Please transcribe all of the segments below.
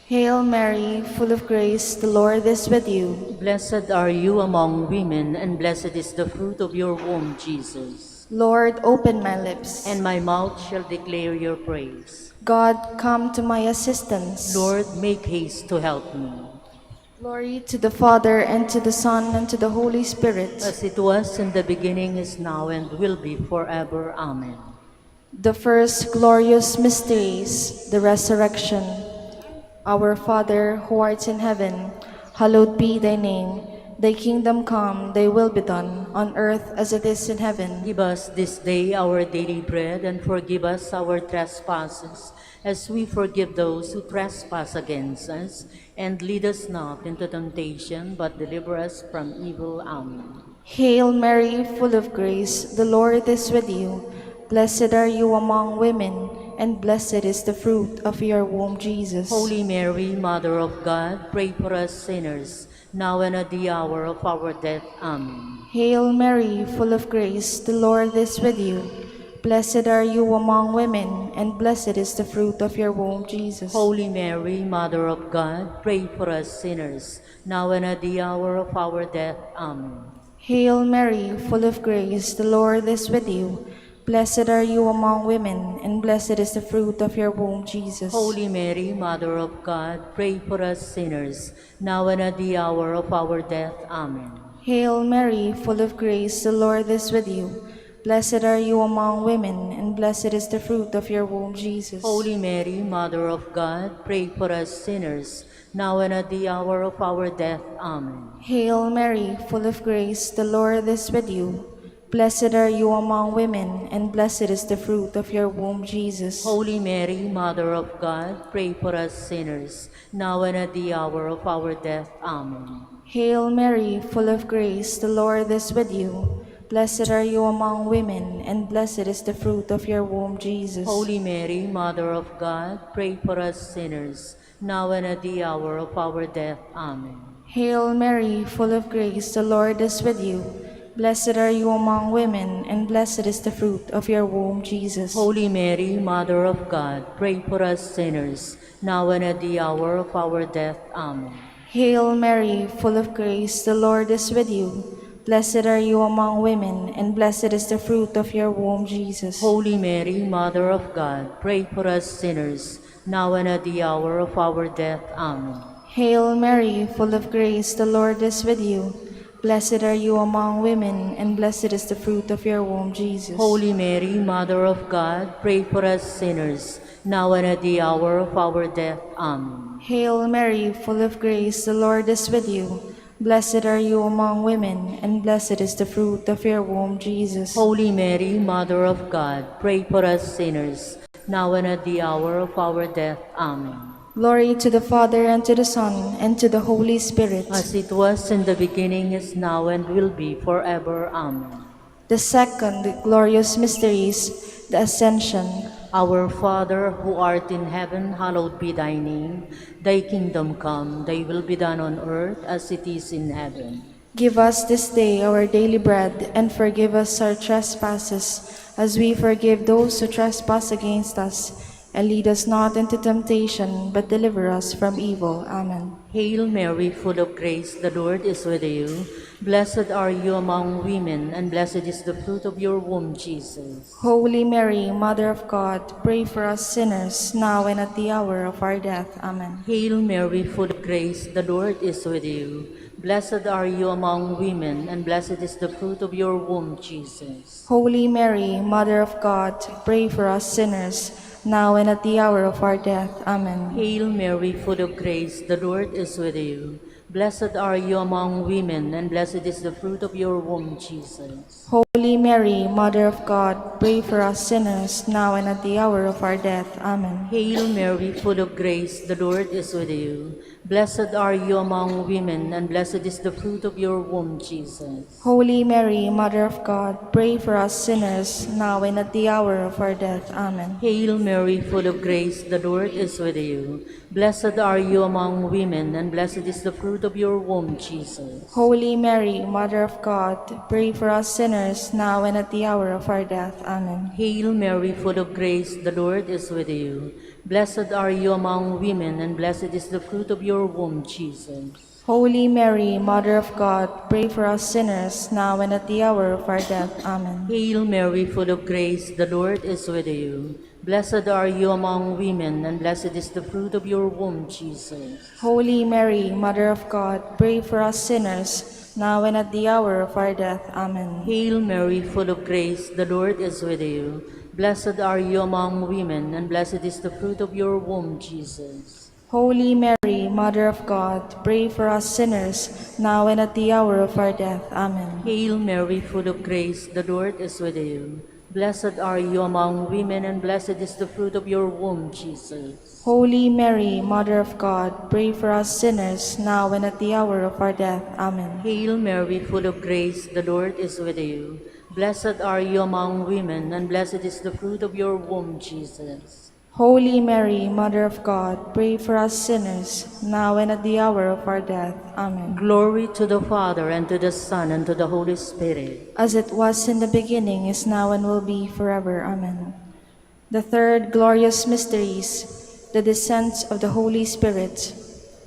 Hail Mary, full of grace, the Lord is with you. Blessed are you among women, and blessed is the fruit of your womb, Jesus. Lord, open my lips. And my mouth shall declare your praise. God, come to my assistance. Lord, make haste to help me. Glory to the Father, and to the Son, and to the Holy Spirit. As it was in the beginning, is now, and will be forever. Amen. The first glorious mysteries, the resurrection. Our Father, who art in heaven, hallowed be thy name. Thy kingdom come, thy will be done, on earth as it is in heaven. Give us this day our daily bread, and forgive us our trespasses, as we forgive those who trespass against us. And lead us not into temptation, but deliver us from evil. Amen. Hail Mary, full of grace, the Lord is with you. Blessed are you among women, and blessed is the fruit of your womb, Jesus. Holy Mary, Mother of God, pray for us sinners, now and at the hour of our death. Amen. Hail Mary, full of grace, the Lord is with you. Blessed are you among women, and blessed is the fruit of your womb, Jesus. Holy Mary, Mother of God, pray for us sinners, now and at the hour of our death. Amen. Hail Mary, full of grace, the Lord is with you. Blessed are you among women, and blessed is the fruit of your womb, Jesus. Holy Mary, Mother of God, pray for us sinners, now and at the hour of our death. Amen. Hail Mary, full of grace, the Lord is with you. Blessed are you among women, and blessed is the fruit of your womb, Jesus. Holy Mary, Mother of God, pray for us sinners, now and at the hour of our death. Amen. Hail Mary, full of grace, the Lord is with you. Blessed are you among women, and blessed is the fruit of your womb, Jesus. Holy Mary, Mother of God, pray for us sinners, now and at the hour of our death. Amen. Hail Mary, full of grace, the Lord is with you. Blessed are you among women, and blessed is the fruit of your womb, Jesus. Holy Mary, Mother of God, pray for us sinners, now and at the hour of our death. Amen. Hail Mary, full of grace, the Lord is with you. Blessed are you among women, and blessed is the fruit of your womb, Jesus. Holy Mary, Mother of God, pray for us sinners, now and at the hour of our death. Amen. Hail Mary, full of grace, the Lord is with you. Blessed are you among women, and blessed is the fruit of your womb, Jesus. Holy Mary, Mother of God, pray for us sinners, now and at the hour of our death. Amen. Hail Mary, full of grace, the Lord is with you. Blessed are you among women, and blessed is the fruit of your womb, Jesus. Holy Mary, Mother of God, pray for us sinners, now and at the hour of our death. Amen. Hail Mary, full of grace, the Lord is with you. Blessed are you among women, and blessed is the fruit of your womb, Jesus. Holy Mary, Mother of God, pray for us sinners, now and at the hour of our death. Amen. Glory to the Father, and to the Son, and to the Holy Spirit. As it was in the beginning, is now, and will be forever. Amen. The second glorious mystery is the Ascension. Our Father, who art in heaven, hallowed be thy name. Thy kingdom come, thy will be done on earth as it is in heaven. Give us this day our daily bread, and forgive us our trespasses, as we forgive those who trespass against us. And lead us not into temptation, but deliver us from evil. Amen. Hail Mary, full of grace, the Lord is with you. Blessed are you among women, and blessed is the fruit of your womb, Jesus. Holy Mary, Mother of God, pray for us sinners, now and at the hour of our death. Amen. Hail Mary, full of grace, the Lord is with you. Blessed are you among women, and blessed is the fruit of your womb, Jesus. Holy Mary, Mother of God, pray for us sinners, now and at the hour of our death. Amen. Hail Mary, full of grace, the Lord is with you. Blessed are you among women, and blessed is the fruit of your womb, Jesus. Holy Mary, Mother of God, pray for us sinners, now and at the hour of our death. Amen. Hail Mary, full of grace, the Lord is with you. Blessed are you among women, and blessed is the fruit of your womb, Jesus. Holy Mary, Mother of God, pray for us sinners, now and at the hour of our death. Amen. Hail Mary, full of grace, the Lord is with you. Blessed are you among women, and blessed is the fruit of your womb, Jesus. Holy Mary, Mother of God, pray for us sinners, now and at the hour of our death. Amen. Hail Mary, full of grace, the Lord is with you. Blessed are you among women, and blessed is the fruit of your womb, Jesus. Holy Mary, Mother of God, pray for us sinners, now and at the hour of our death. Amen. Hail Mary, full of grace, the Lord is with you. Blessed are you among women, and blessed is the fruit of your womb, Jesus. Holy Mary, Mother of God, pray for us sinners, now and at the hour of our death. Amen. Hail Mary, full of grace, the Lord is with you. Blessed are you among women, and blessed is the fruit of your womb, Jesus. Holy Mary, Mother of God, pray for us sinners, now and at the hour of our death. Amen. Hail Mary, full of grace, the Lord is with you. Blessed are you among women, and blessed is the fruit of your womb, Jesus. Holy Mary, Mother of God, pray for us sinners, now and at the hour of our death. Amen. Hail Mary, full of grace, the Lord is with you. Blessed are you among women, and blessed is the fruit of your womb, Jesus. Holy Mary, Mother of God, pray for us sinners, now and at the hour of our death. Amen. Glory to the Father, and to the Son, and to the Holy Spirit. As it was in the beginning, is now, and will be forever. Amen. The third glorious mysteries, the descent of the Holy Spirit.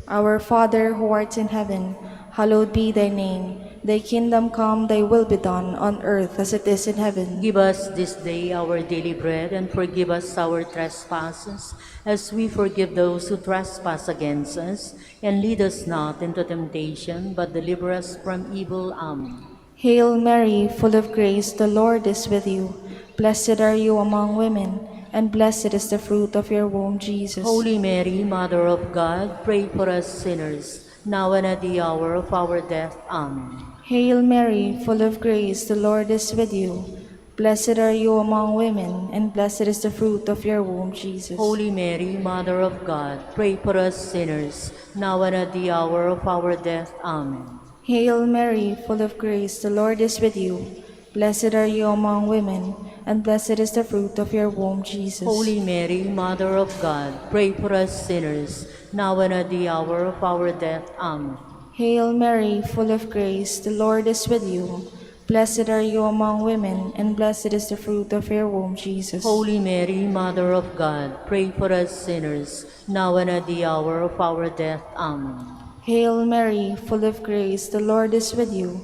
Our Father, who art in heaven, hallowed be thy name. Thy kingdom come, thy will be done, on earth as it is in heaven. Give us this day our daily bread, and forgive us our trespasses, as we forgive those who trespass against us. And lead us not into temptation, but deliver us from evil. Amen. Hail Mary, full of grace, the Lord is with you. Blessed are you among women, and blessed is the fruit of your womb, Jesus. Holy Mary, Mother of God, pray for us sinners, now and at the hour of our death. Amen. Hail Mary, full of grace, the Lord is with you. Blessed are you among women, and blessed is the fruit of your womb, Jesus. Holy Mary, Mother of God, pray for us sinners, now and at the hour of our death. Amen. Hail Mary, full of grace, the Lord is with you. Blessed are you among women, and blessed is the fruit of your womb, Jesus. Holy Mary, Mother of God, pray for us sinners, now and at the hour of our death. Amen. Hail Mary, full of grace, the Lord is with you. Blessed are you among women, and blessed is the fruit of your womb, Jesus. Holy Mary, Mother of God, pray for us sinners, now and at the hour of our death. Amen. Hail Mary, full of grace, the Lord is with you.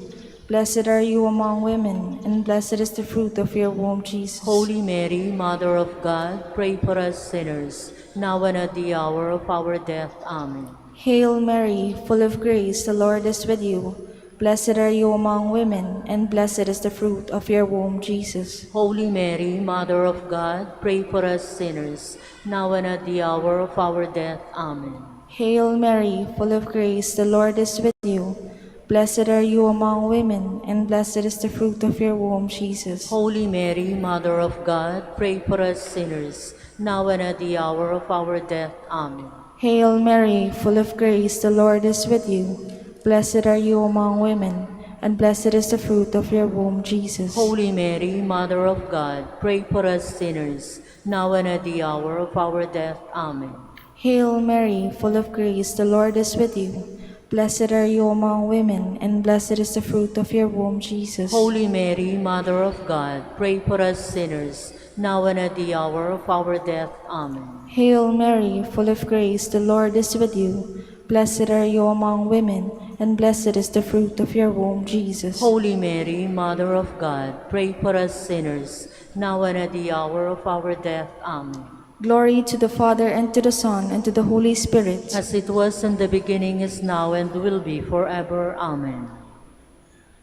Blessed are you among women, and blessed is the fruit of your womb, Jesus. Holy Mary, Mother of God, pray for us sinners, now and at the hour of our death. Amen. Hail Mary, full of grace, the Lord is with you. Blessed are you among women, and blessed is the fruit of your womb, Jesus. Holy Mary, Mother of God, pray for us sinners, now and at the hour of our death. Amen. Hail Mary, full of grace, the Lord is with you. Blessed are you among women, and blessed is the fruit of your womb, Jesus. Holy Mary, Mother of God, pray for us sinners, now and at the hour of our death. Amen. Hail Mary, full of grace, the Lord is with you. Blessed are you among women, and blessed is the fruit of your womb, Jesus. Holy Mary, Mother of God, pray for us sinners, now and at the hour of our death. Amen. Hail Mary, full of grace, the Lord is with you. Blessed are you among women, and blessed is the fruit of your womb, Jesus. Holy Mary, Mother of God, pray for us sinners, now and at the hour of our death. Amen. Hail Mary, full of grace, the Lord is with you. Blessed are you among women, and blessed is the fruit of your womb, Jesus. Holy Mary, Mother of God, pray for us sinners, now and at the hour of our death. Amen. Glory to the Father, and to the Son, and to the Holy Spirit. As it was in the beginning, is now, and will be forever. Amen.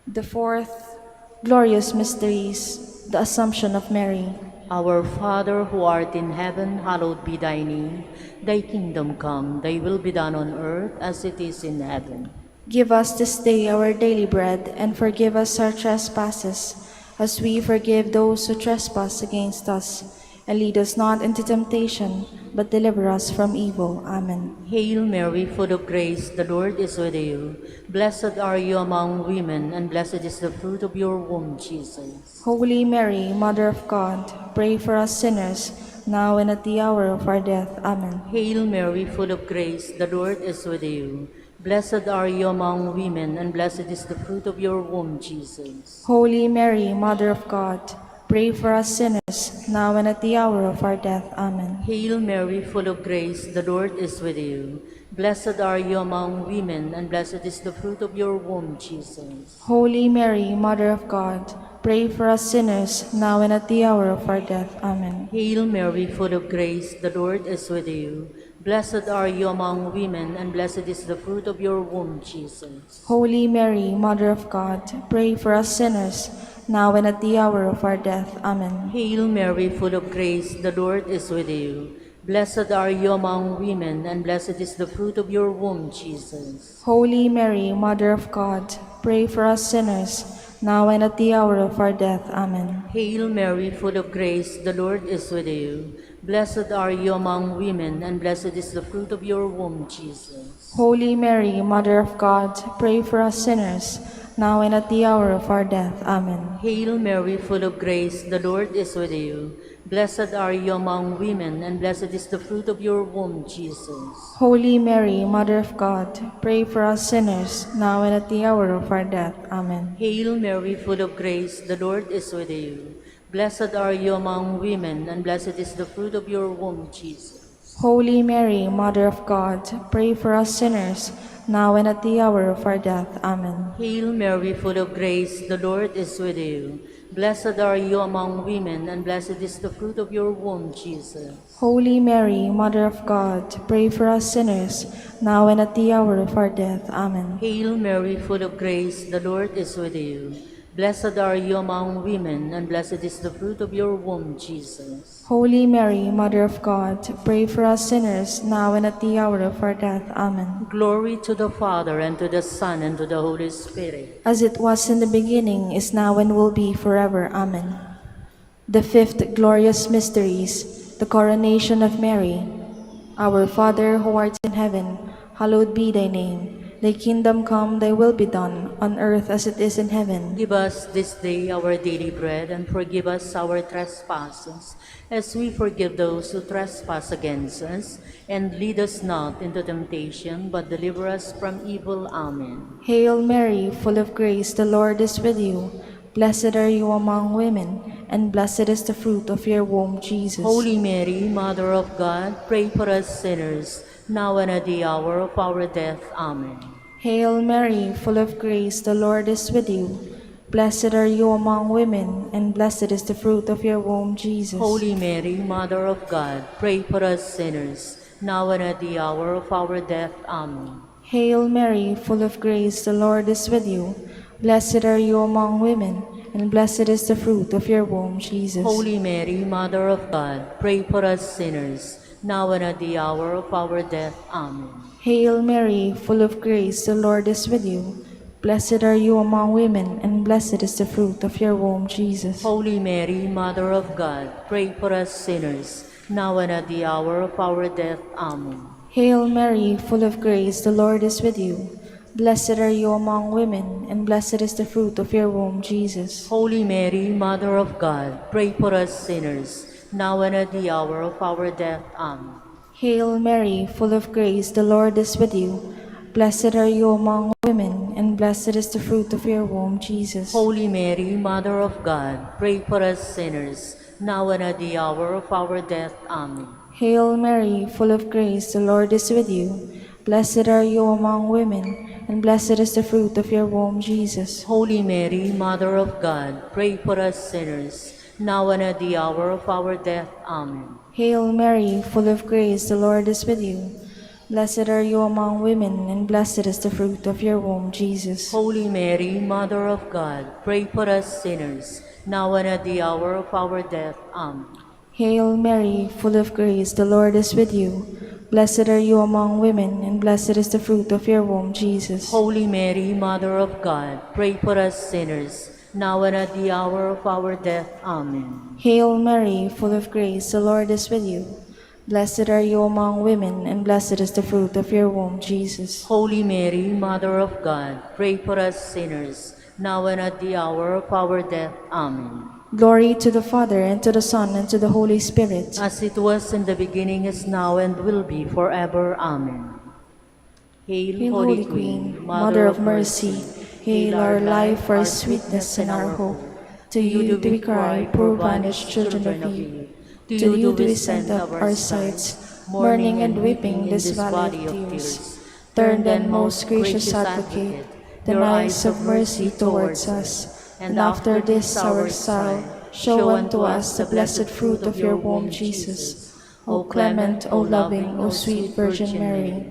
The fourth glorious mysteries, the Assumption of Mary. Our Father, who art in heaven, hallowed be thy name. Thy kingdom come, thy will be done on earth as it is in heaven. Give us this day our daily bread, and forgive us our trespasses, as we forgive those who trespass against us. And lead us not into temptation, but deliver us from evil. Amen. Hail Mary, full of grace, the Lord is with you. Blessed are you among women, and blessed is the fruit of your womb, Jesus. Holy Mary, Mother of God, pray for us sinners, now and at the hour of our death. Amen. Hail Mary, full of grace, the Lord is with you. Blessed are you among women, and blessed is the fruit of your womb, Jesus. Holy Mary, Mother of God, pray for us sinners, now and at the hour of our death. Amen. Hail Mary, full of grace, the Lord is with you. Blessed are you among women, and blessed is the fruit of your womb, Jesus. Holy Mary, Mother of God, pray for us sinners, now and at the hour of our death. Amen. Hail Mary, full of grace, the Lord is with you. Blessed are you among women, and blessed is the fruit of your womb, Jesus. Holy Mary, Mother of God, pray for us sinners, now and at the hour of our death. Amen. Hail Mary, full of grace, the Lord is with you. Blessed are you among women, and blessed is the fruit of your womb, Jesus. Holy Mary, Mother of God, pray for us sinners, now and at the hour of our death. Amen. Hail Mary, full of grace, the Lord is with you. Blessed are you among women, and blessed is the fruit of your womb, Jesus. Holy Mary, Mother of God, pray for us sinners, now and at the hour of our death. Amen. Hail Mary, full of grace, the Lord is with you. Blessed are you among women, and blessed is the fruit of your womb, Jesus. Holy Mary, Mother of God, pray for us sinners, now and at the hour of our death. Amen. Hail Mary, full of grace, the Lord is with you. Blessed are you among women, and blessed is the fruit of your womb, Jesus. Holy Mary, Mother of God, pray for us sinners, now and at the hour of our death. Amen. Hail Mary, full of grace, the Lord is with you. Blessed are you among women, and blessed is the fruit of your womb, Jesus. Holy Mary, Mother of God, pray for us sinners, now and at the hour of our death. Amen. Hail Mary, full of grace, the Lord is with you. Blessed are you among women, and blessed is the fruit of your womb, Jesus. Holy Mary, Mother of God, pray for us sinners, now and at the hour of our death. Amen. Glory to the Father, and to the Son, and to the Holy Spirit. As it was in the beginning, is now, and will be forever. Amen. The fifth glorious mysteries, the coronation of Mary. Our Father, who art in heaven, hallowed be thy name. Thy kingdom come, thy will be done, on earth as it is in heaven. Give us this day our daily bread, and forgive us our trespasses, as we forgive those who trespass against us. And lead us not into temptation, but deliver us from evil. Amen. Hail Mary, full of grace, the Lord is with you. Blessed are you among women, and blessed is the fruit of your womb, Jesus. Holy Mary, Mother of God, pray for us sinners, now and at the hour of our death. Amen. Hail Mary, full of grace, the Lord is with you. Blessed are you among women, and blessed is the fruit of your womb, Jesus. Holy Mary, Mother of God, pray for us sinners, now and at the hour of our death. Amen. Hail Mary, full of grace, the Lord is with you. Blessed are you among women, and blessed is the fruit of your womb, Jesus. Holy Mary, Mother of God, pray for us sinners, now and at the hour of our death. Amen. Hail Mary, full of grace, the Lord is with you. Blessed are you among women, and blessed is the fruit of your womb, Jesus. Holy Mary, Mother of God, pray for us sinners, now and at the hour of our death. Amen. Hail Mary, full of grace, the Lord is with you. Blessed are you among women, and blessed is the fruit of your womb, Jesus. Holy Mary, Mother of God, pray for us sinners, now and at the hour of our death. Amen. Hail Mary, full of grace, the Lord is with you. Blessed are you among women, and blessed is the fruit of your womb, Jesus. Holy Mary, Mother of God, pray for us sinners, now and at the hour of our death. Amen. Hail Mary, full of grace, the Lord is with you. Blessed are you among women, and blessed is the fruit of your womb, Jesus. Holy Mary, Mother of God, pray for us sinners, now and at the hour of our death. Amen. Hail Mary, full of grace, the Lord is with you. Blessed are you among women, and blessed is the fruit of your womb, Jesus. Holy Mary, Mother of God, pray for us sinners, now and at the hour of our death. Amen. Hail Mary, full of grace, the Lord is with you. Blessed are you among women, and blessed is the fruit of your womb, Jesus. Holy Mary, Mother of God, pray for us sinners, now and at the hour of our death. Amen. Hail Mary, full of grace, the Lord is with you. Blessed are you among women, and blessed is the fruit of your womb, Jesus. Holy Mary, Mother of God, pray for us sinners, now and at the hour of our death. Amen. Glory to the Father, and to the Son, and to the Holy Spirit. As it was in the beginning, is now, and will be forever. Amen. Hail, Holy Queen, Mother of mercy, hail our life, our sweetness, and our hope. To you do we cry, poor vanished children of Eve. To you do we send up our sighs, mourning and weeping in this valley of tears. Turn then, most gracious Advocate, your eyes of mercy towards us, and after this our exile, show unto us the blessed fruit of your womb, Jesus. O clement, O loving, O sweet Virgin Mary,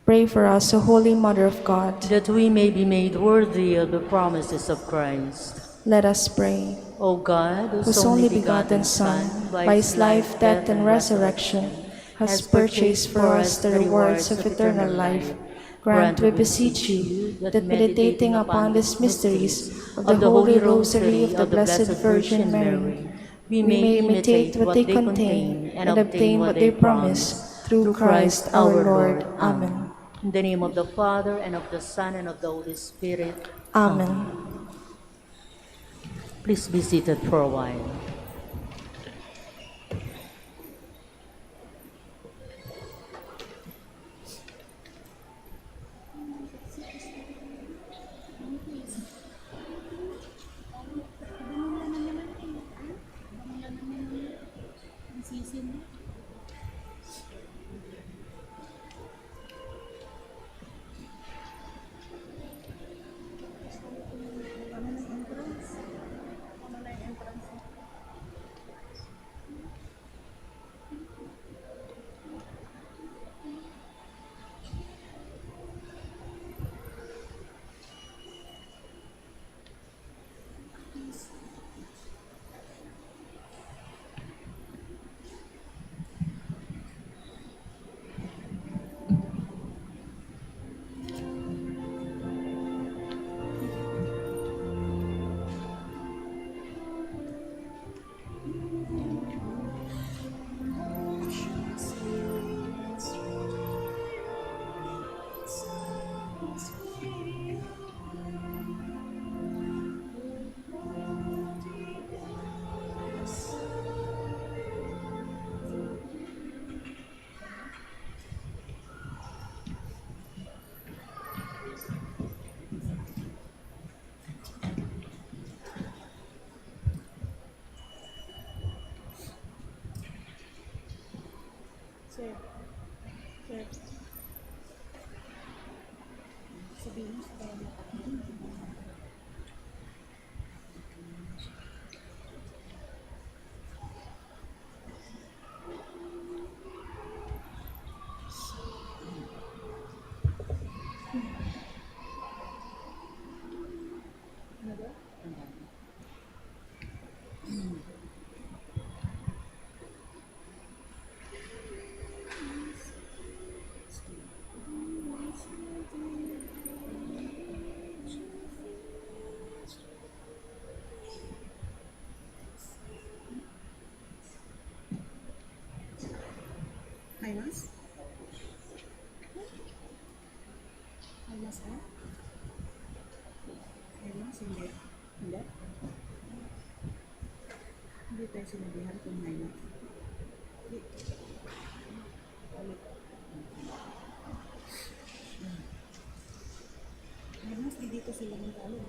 pray for us, O Holy Mother of God, that we may be made worthy of the promises of Christ. let us pray. O God, Whose only begotten Son, by his life, death, and resurrection, has purchased for us the rewards of eternal life, grant, we beseech you, that meditating upon these mysteries of the Holy Rosary of the Blessed Virgin Mary, we may imitate what they contain and obtain what they promise, through Christ our Lord. Amen. In the name of the Father, and of the Son, and of the Holy Spirit. Amen. Please be seated for a while. May mas? May mas ka? May mas? Hindi. Hindi? Hindi tayo sinabihan kung may mas. Hindi. May mas, di dito sila ng talo.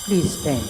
Please stand.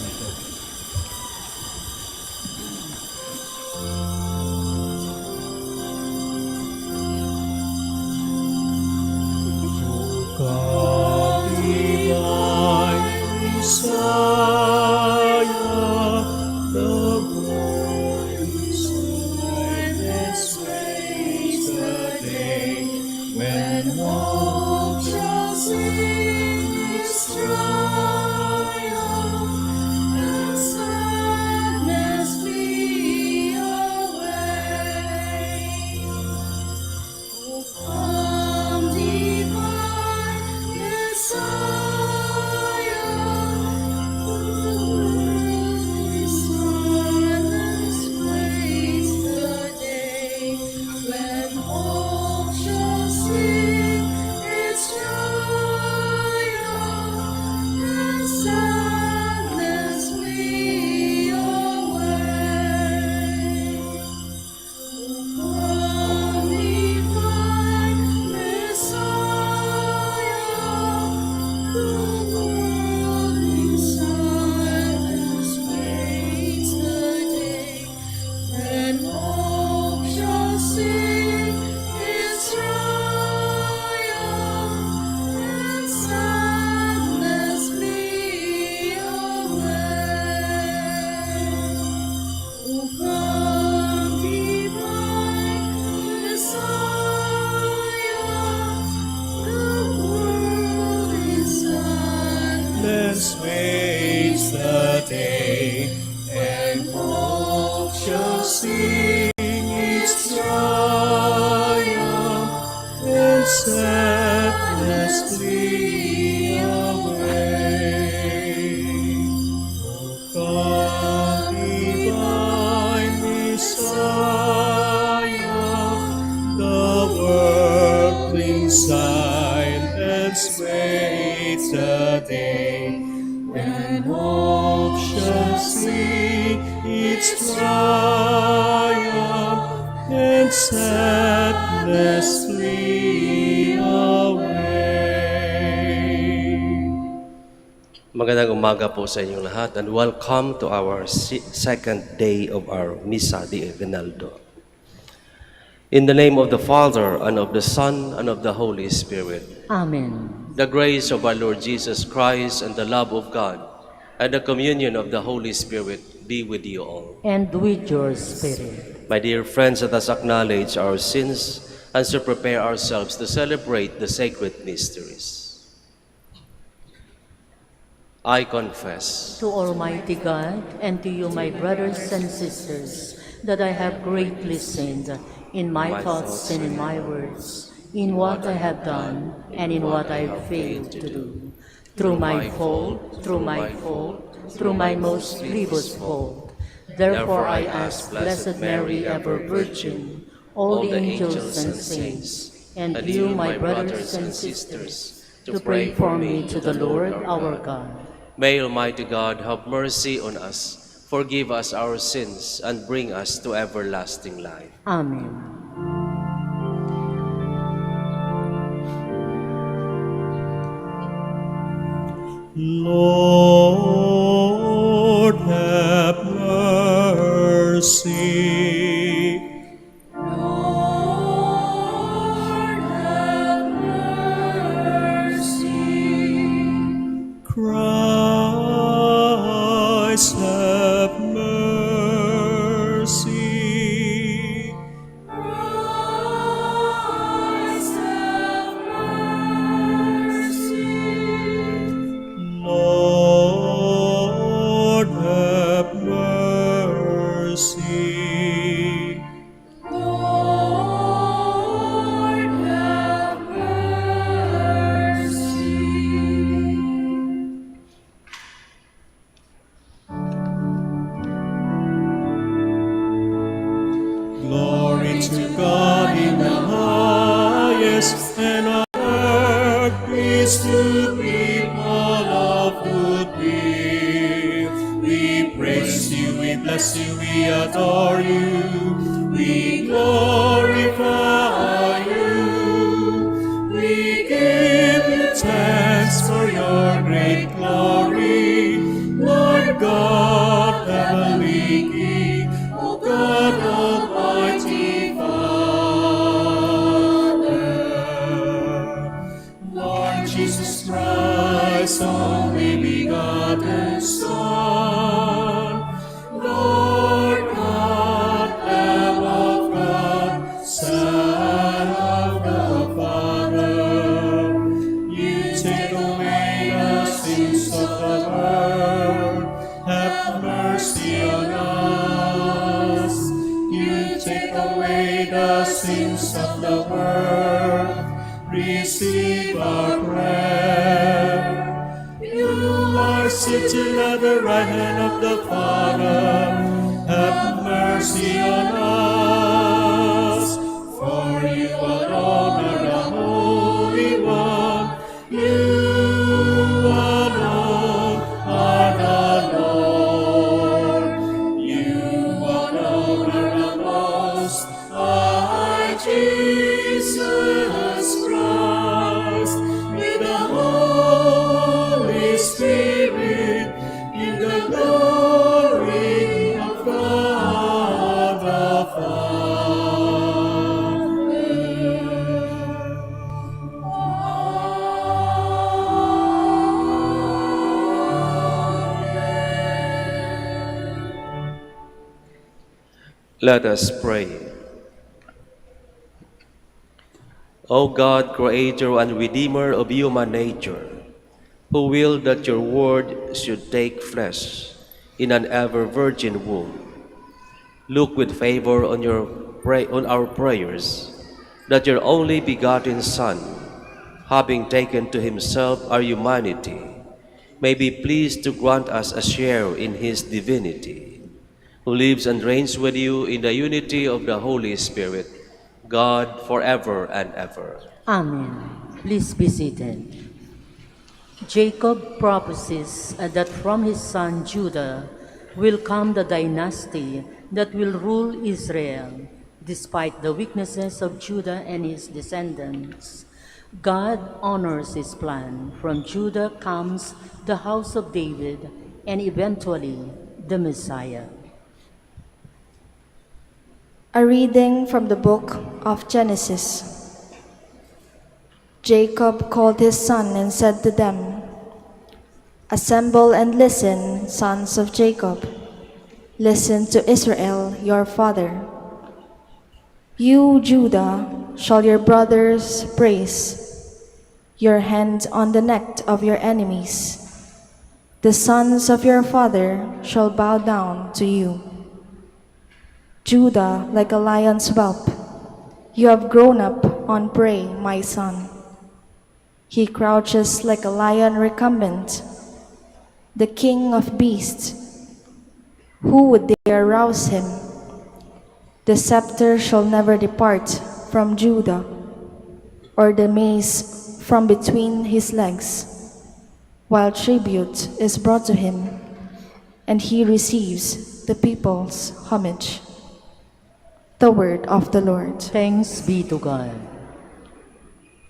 Waits the day, and hope shall sing its triumph, and sadness flee away. O come, divine Messiah, the working silence waits the day, when hope shall sing its triumph, and sadness flee away. Magandang umaga po sa inyong lahat and welcome to our second day of our Misa de Aguinaldo. In the name of the Father, and of the Son, and of the Holy Spirit. Amen. The grace of our Lord Jesus Christ and the love of God and the communion of the Holy Spirit be with you all. And with your spirit. My dear friends, let us acknowledge our sins and so prepare ourselves to celebrate the sacred mysteries. I confess To Almighty God and to you, my brothers and sisters, that I have greatly sinned in my thoughts and in my words, in what I have done and in what I have failed to do. Through my fault, through my most grievous fault. Therefore I ask Blessed Mary, ever Virgin, all the angels and saints, and you, my brothers and sisters, to pray for me to the Lord our God. May Almighty God have mercy on us, forgive us our sins, and bring us to everlasting life. Amen. Lord, have mercy. Lord, have mercy. Christ, have mercy. Christ, have mercy. Lord, have mercy. Lord, have mercy. Glory to God in the highest, and on earth peace to people of good will. We praise you, we bless you, we adore you, we glorify you. We give you thanks for your great glory. take away the sins of the world, receive our prayer. You are seated at the right hand of the Father, have mercy on us. For you alone are the Holy One, you alone are the Lord. You alone are the Most High, Jesus Christ, with the Holy Spirit, in the glory of God the Let us pray. O God, creator and redeemer of human nature, who willed that your word should take flesh in an ever-virgin womb, look with favor on our prayers, that your only begotten Son, having taken to himself our humanity, may be pleased to grant us a share in his divinity, who lives and reigns with you in the unity of the Holy Spirit, God forever and ever. Amen. Please be seated. Jacob proposes that from his son Judah will come the dynasty that will rule Israel. Despite the weaknesses of Judah and his descendants, God honors his plan. From Judah comes the house of David and eventually the Messiah. A reading from the book of Genesis. Jacob called his son and said to them, "Assemble and listen, sons of Jacob. Listen to Israel, your father. You, Judah, shall your brothers praise, your hand on the neck of your enemies. The sons of your father shall bow down to you. Judah, like a lion's whelp, you have grown up on prey, my son. He crouches like a lion recumbent, the king of beasts. Who would dare rouse him? The scepter shall never depart from Judah, or the mace from between his legs, while tribute is brought to him, and he receives the people's homage." The word of the Lord. Thanks be to God.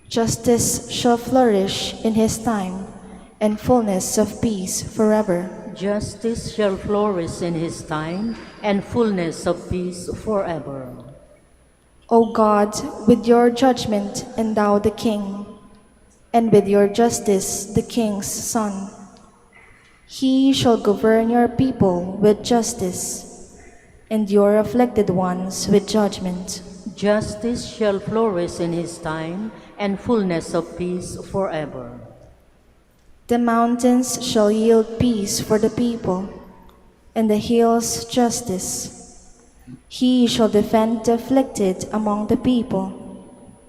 Justice shall flourish in his time, and fullness of peace forever. Justice shall flourish in his time, and fullness of peace forever. O God, with your judgment endow the king, and with your justice the king's son. He shall govern your people with justice, and your afflicted ones with judgment. Justice shall flourish in his time, and fullness of peace forever. The mountains shall yield peace for the people, and the hills justice. He shall defend the afflicted among the people,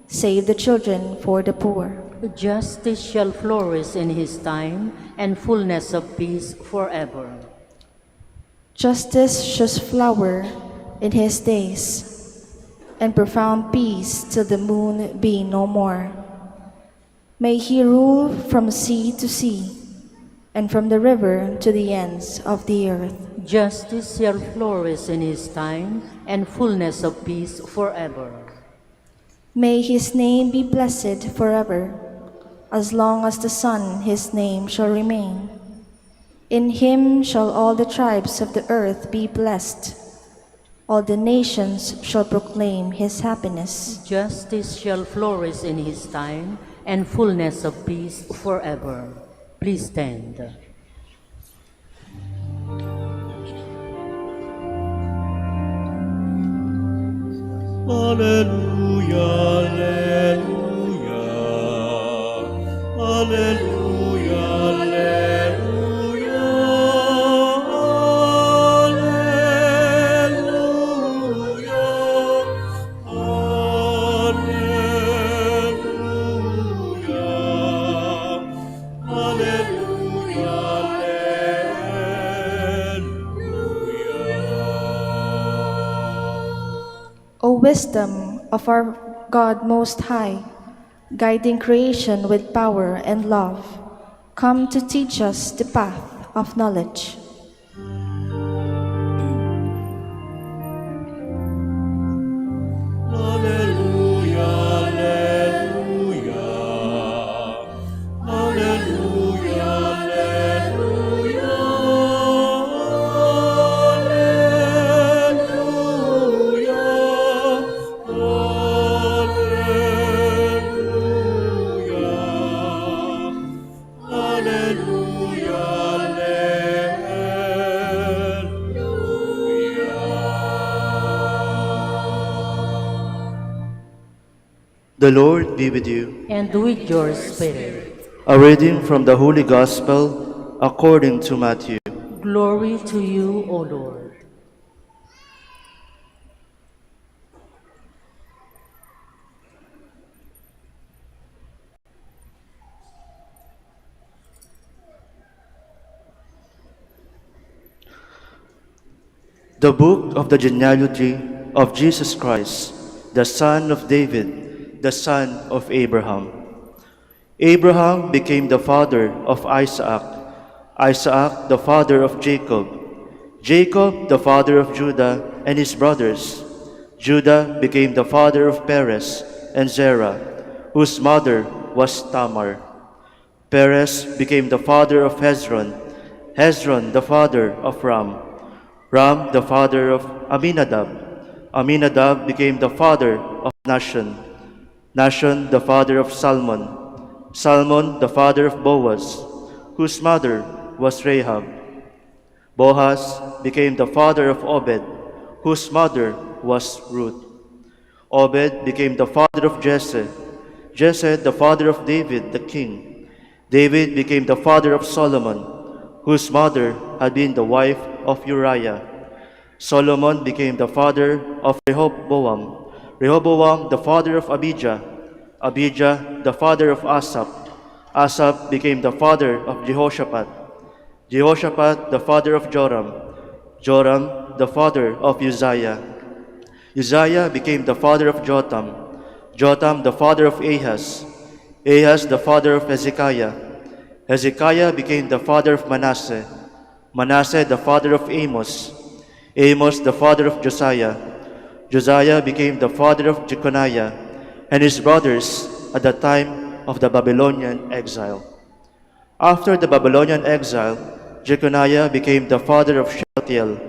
save the children for the poor. Justice shall flourish in his time, and fullness of peace forever. Justice shall flower in his days, and profound peace till the moon be no more. May he rule from sea to sea, and from the river to the ends of the earth. Justice shall flourish in his time, and fullness of peace forever. May his name be blessed forever, as long as the sun his name shall remain. In him shall all the tribes of the earth be blessed. All the nations shall proclaim his happiness. Justice shall flourish in his time, and fullness of peace forever. Please stand. Alleluia, alleluia, alleluia, alleluia, alleluia. O wisdom of our God Most High, guiding creation with power and love, come to teach us the path of knowledge. Alleluia, alleluia. Alleluia, alleluia. Alleluia. Alleluia. Alleluia, The Lord be with you. And with your spirit. A reading from the Holy Gospel according to Matthew. Glory to you, O Lord. The book of the genealogy of Jesus Christ, the son of David, the son of Abraham. Abraham became the father of Isaac, Isaac the father of Jacob, Jacob the father of Judah and his brothers. Judah became the father of Perez and Zerah, whose mother was Tamar. Perez became the father of Hezron, Hezron the father of Ram, Ram the father of Aminadab, Aminadab became the father of Nahshon, Nahshon the father of Salmon, Salmon the father of Boaz, whose mother was Rahab. Boaz became the father of Obed, whose mother was Ruth. Obed became the father of Jesse, Jesse the father of David the king. David became the father of Solomon, whose mother had been the wife of Uriah. Solomon became the father of Rehoboam, Rehoboam the father of Abijah, Abijah the father of Asaph, Asaph became the father of Jehoshaphat, Jehoshaphat the father of Joram, Joram the father of Uzziah, Uzziah became the father of Jotham, Jotham the father of Ahaz, Ahaz the father of Hezekiah, Hezekiah became the father of Manasseh, Manasseh the father of Amos, Amos the father of Josiah, Josiah became the father of Jeconiah and his brothers at the time of the Babylonian exile. After the Babylonian exile, Jeconiah became the father of Shealtiel,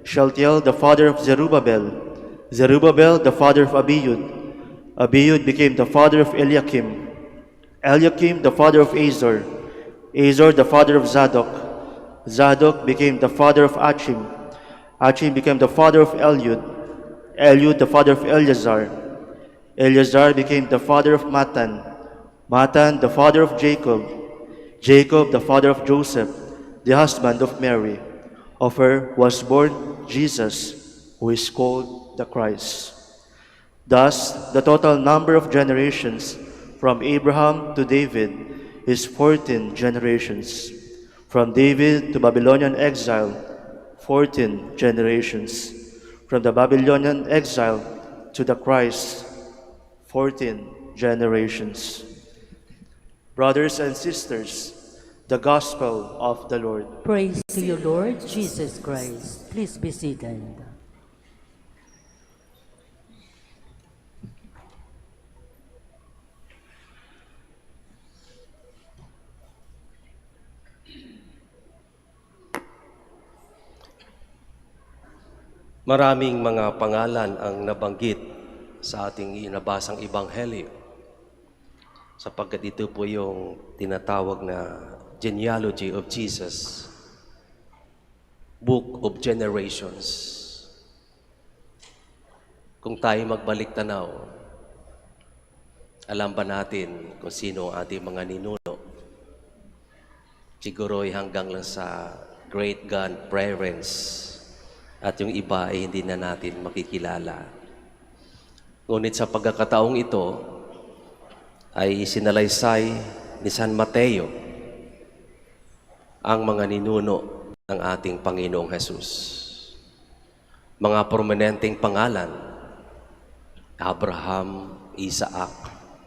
Shealtiel the father of Zerubbabel, Zerubbabel the father of Abiud, Abiud became the father of Eliakim, Eliakim the father of Azor, Azor the father of Zadok, Zadok became the father of Achim, Achim became the father of Eliud, Eliud the father of Eleazar, Eleazar became the father of Matan, Matan the father of Jacob, Jacob the father of Joseph, the husband of Mary. Of her was born Jesus, who is called the Christ. Thus, the total number of generations from Abraham to David is 14 generations. From David to Babylonian exile, 14 generations. From the Babylonian exile to the Christ, 14 generations. Brothers and sisters, the Gospel of the Lord. Praise to you, Lord Jesus Christ. Please be seated. Maraming mga pangalan ang nabanggit sa ating inabasang Ebanghelyo, sapagkat ito po yung tinatawag na genealogy of Jesus, Book of Generations. Kung tayo magbalik tanaw, alam ba natin kung sino ang ating mga ninuno? Siguro'y hanggang lang sa great-grandparents, at yung iba ay hindi na natin makikilala. Ngunit sa pagkakataong ito ay sinalaysay ni San Mateo ang mga ninuno ng ating Panginoong Hesus. Mga prominenteng pangalan Abraham, Isaac,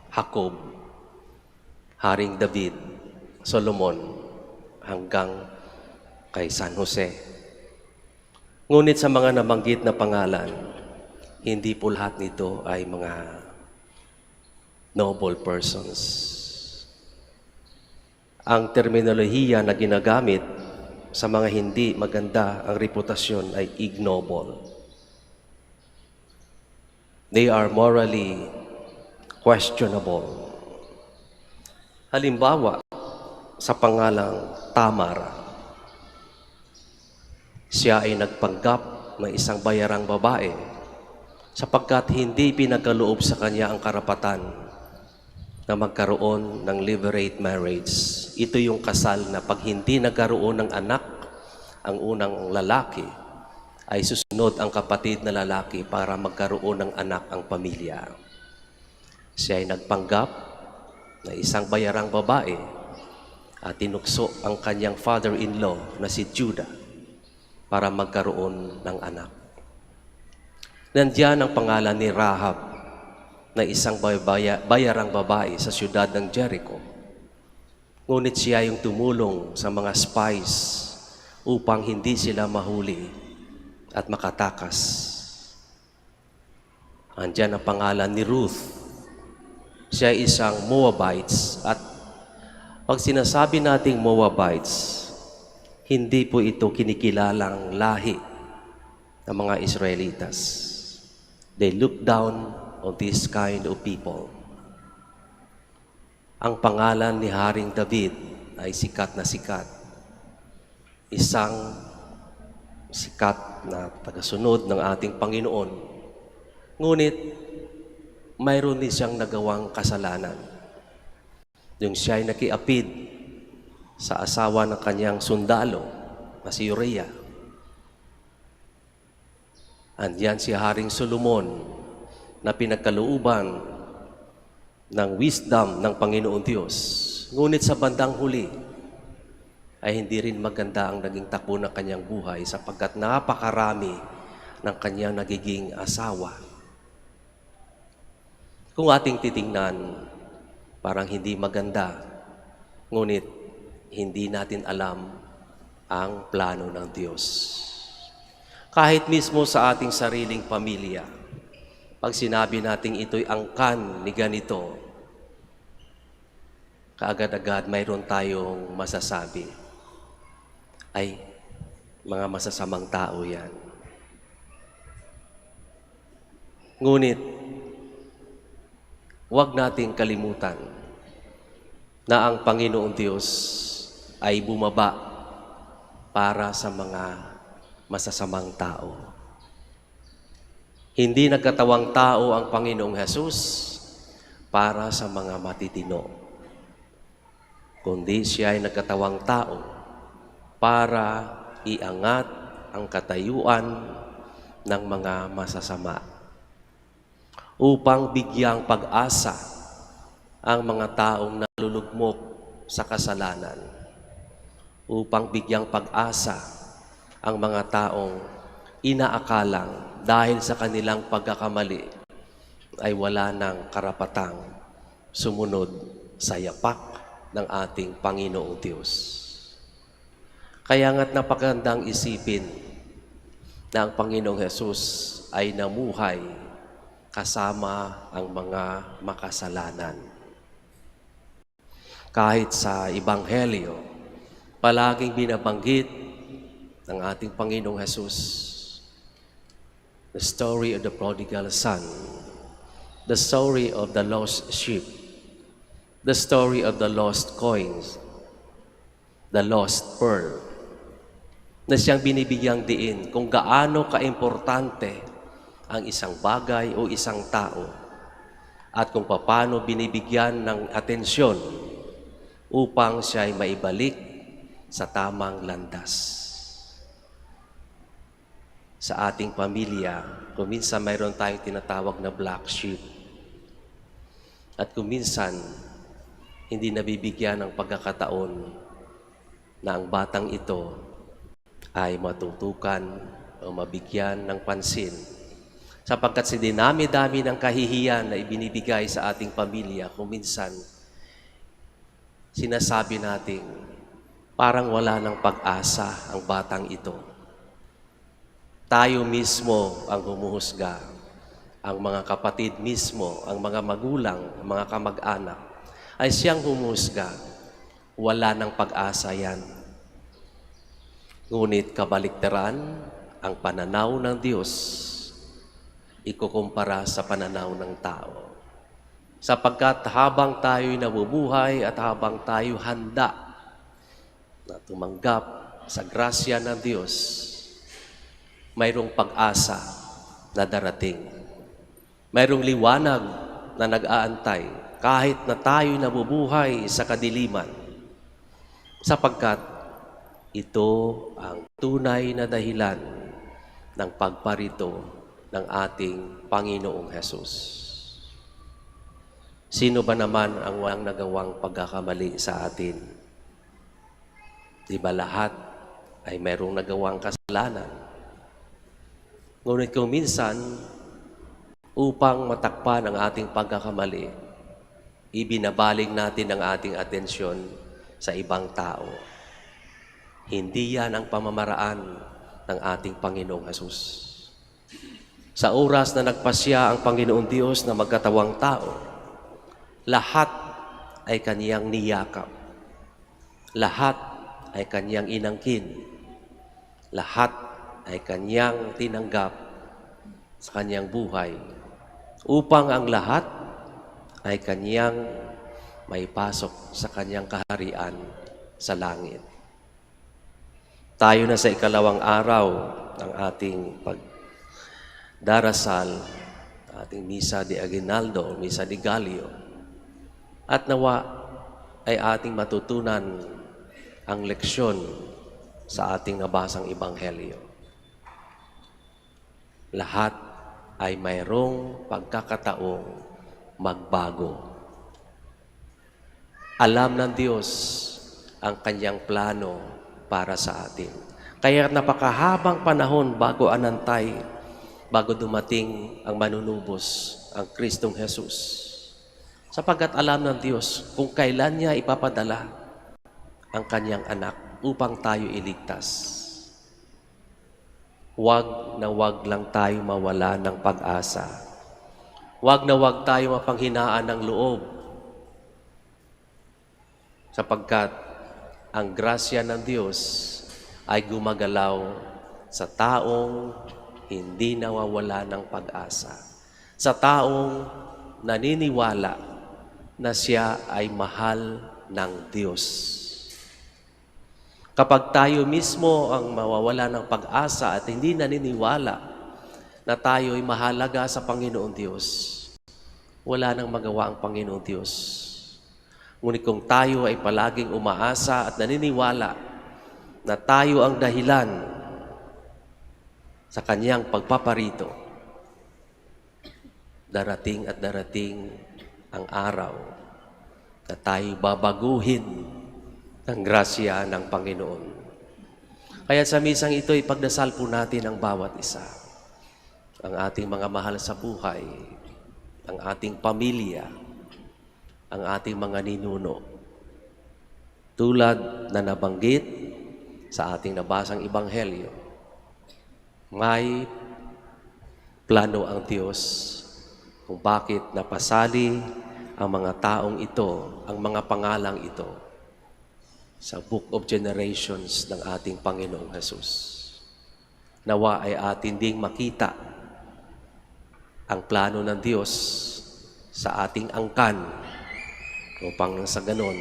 Jacob, Haring David, Solomon, hanggang kay San Jose. Ngunit sa mga nabanggit na pangalan, hindi po lahat nito ay mga noble persons. Ang terminolohiya na ginagamit sa mga hindi maganda ang reputasyon ay ignoble. They are morally questionable. Halimbawa, sa pangalang Tamar, siya ay nagpanggap ng isang bayarang babae sapagkat hindi pinagkaloob sa kanya ang karapatan na magkaroon ng levirate marriage. Ito yung kasal na pag hindi nagkaroon ng anak ang unang lalaki, ay susunod ang kapatid na lalaki para magkaroon ng anak ang pamilya. Siya ay nagpanggap na isang bayarang babae at tinukso ang kanyang father-in-law na si Judah para magkaroon ng anak. Nandiyan ang pangalan ni Rahab na isang bayarang babae sa siyudad ng Jericho. Ngunit siya yung tumulong sa mga spies upang hindi sila mahuli at makatakas. Andiyan ang pangalan ni Ruth. Siya ay isang Moabites at pag sinasabi nating Moabites, hindi po ito kinikilalang lahi ng mga Israelitas. They look down on this kind of people. Ang pangalan ni Haring David ay sikat na sikat. Isang sikat na tagasunod ng ating Panginoon. Ngunit, mayroon din siyang nagawang kasalanan. Yung siya ay nakiapid sa asawa ng kanyang sundalo na si Uriah. Andiyan si Haring Solomon na pinagkalooban ng wisdom ng Panginoon Diyos. Ngunit sa bandang huli, ay hindi rin maganda ang naging takbo ng kanyang buhay sapagkat napakarami ng kanyang nagiging asawa. Kung ating titingnan, parang hindi maganda, ngunit hindi natin alam ang plano ng Diyos. Kahit mismo sa ating sariling pamilya, pag sinabi natin ito'y angkan ni ganito, kaagad-agad mayroon tayong masasabi. Ay, mga masasamang tao yan. Ngunit, huwag nating kalimutan na ang Panginoong Diyos ay bumaba para sa mga masasamang tao. Hindi nagkatawang tao ang Panginoong Hesus para sa mga matitino, kundi siya ay nagkatawang tao para iangat ang katayuan ng mga masasama, upang bigyang pag-asa ang mga taong nalulugmok sa kasalanan, upang bigyang pag-asa ang mga taong inaakalang dahil sa kanilang pagkakamali ay wala ng karapatang sumunod sa yapak ng ating Panginoong Diyos. Kaya nga't napakagandang isipin na ang Panginoong Hesus ay namuhay kasama ang mga makasalanan. Kahit sa Ebanghelyo, palaging binabanggit ng ating Panginoong Hesus the story of the prodigal son, the story of the lost sheep, the story of the lost coins, the lost pearl, na siyang binibigyang diin kung gaano kaimportante ang isang bagay o isang tao at kung paano binibigyan ng atensyon upang siya ay maibalik sa tamang landas. Sa ating pamilya, kung minsan mayroon tayong tinatawag na black sheep. At kung minsan, hindi nabibigyan ng pagkakataon na ang batang ito ay matutukan o mabigyan ng pansin Sapagkat si dinami-dami ng kahihiyan na ibinibigay sa ating pamilya, kung minsan sinasabi natin, parang wala ng pag-asa ang batang ito. Tayo mismo ang humuhusga, ang mga kapatid mismo, ang mga magulang, ang mga kamag-anak, ay siyang humusga. Wala ng pag-asa yan. Ngunit kabaliktaran, ang pananaw ng Diyos, ikukumpara sa pananaw ng tao. Sapagkat habang tayo'y nabubuhay at habang tayo handa na tumanggap sa grasya ng Diyos, mayroong pag-asa na darating. Mayroong liwanag na nag-aantay kahit na tayo'y nabubuhay sa kadiliman. Sapagkat ito ang tunay na dahilan ng pagparito ng ating Panginoong Hesus. Sino ba naman ang walang nagawang pagkakamali sa atin? Di ba lahat ay mayroong nagawang kasalanan? Ngunit kung minsan, upang matakpan ang ating pagkakamali, ibinabaling natin ang ating atensyon sa ibang tao. Hindi yan ang pamamaraan ng ating Panginoong Hesus. Sa oras na nagpasya ang Panginoong Diyos na magkatawang tao, lahat ay Kaniyang niyakap. Lahat ay Kaniyang inangkin. Lahat ay Kaniyang tinanggap sa Kaniyang buhay, upang ang lahat ay Kaniyang maipasok sa Kaniyang kaharian sa langit. Tayo na sa ikalawang araw ng ating pagdarasal, ating Misa de Aguinaldo o Misa de Gallo, at nawa ay ating matutunan ang leksyon sa ating nabasang Ebanghelyo. Lahat ay mayroong pagkakataong magbago. Alam ng Diyos ang Kanyang plano para sa atin. Kaya napakahabang panahon bago anantay, bago dumating ang manunubos, ang Kristong Jesus. Sapagkat alam ng Diyos kung kailan niya ipapadala ang Kanyang anak upang tayo iligtas. Huwag na huwag lang tayo mawala ng pag-asa. Huwag na huwag tayo mapanghinaan ng loob. Sapagkat ang grasya ng Diyos ay gumagalaw sa taong hindi nawawala ng pag-asa. Sa taong naniniwala na siya ay mahal ng Diyos. Kapag tayo mismo ang mawawala ng pag-asa at hindi naniniwala na tayo ay mahalaga sa Panginoong Diyos, wala nang magawa ang Panginoong Diyos. Ngunit kung tayo ay palaging umaasa at naniniwala na tayo ang dahilan sa Kanyang pagpaparito, darating at darating ang araw na tayo babaguhin ng grasya ng Panginoon. Kaya sa misang ito, ipagdasal po natin ang bawat isa. Ang ating mga mahal sa buhay, ang ating pamilya, ang ating mga ninuno. Tulad na nabanggit sa ating nabasang Ebanghelyo, may plano ang Diyos kung bakit napasali ang mga taong ito, ang mga pangalang ito, sa Book of Generations ng ating Panginoong Hesus. Nawa ay atin ding makita ang plano ng Diyos sa ating angkan, upang sa ganon,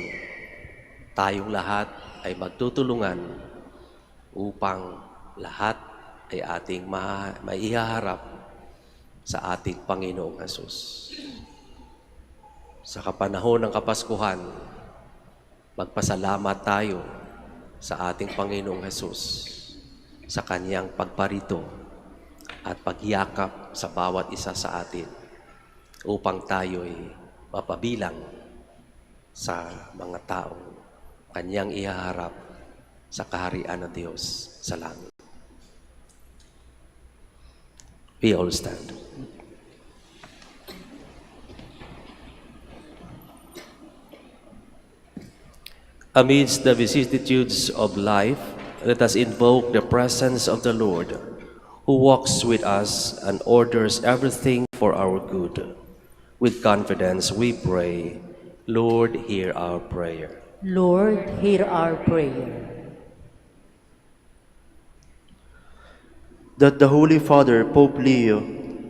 tayong lahat ay magtutulungan upang lahat ay ating maihaharap sa ating Panginoong Hesus. Sa kapanahon ng Kapaskuhan, magpasalamat tayo sa ating Panginoong Hesus sa Kanyang pagparito at pagyakap sa bawat isa sa atin upang tayo'y mapabilang sa mga taong Kanyang ihaharap sa kaharian ng Diyos sa langit. We all stand. Amidst the vicissitudes of life, let us invoke the presence of the Lord, who walks with us and orders everything for our good. With confidence we pray, Lord, hear our prayer. Lord, hear our prayer. That the Holy Father, Pope Leo,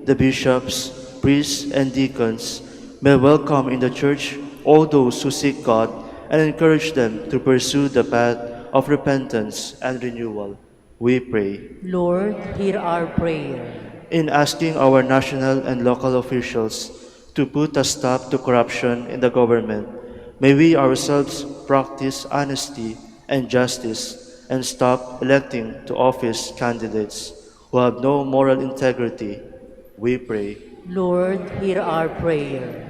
the bishops, priests, and deacons may welcome in the Church all those who seek God and encourage them to pursue the path of repentance and renewal. We pray. Lord, hear our prayer. In asking our national and local officials to put a stop to corruption in the government, may we ourselves practice honesty and justice and stop electing to office candidates who have no moral integrity. We pray. Lord, hear our prayer.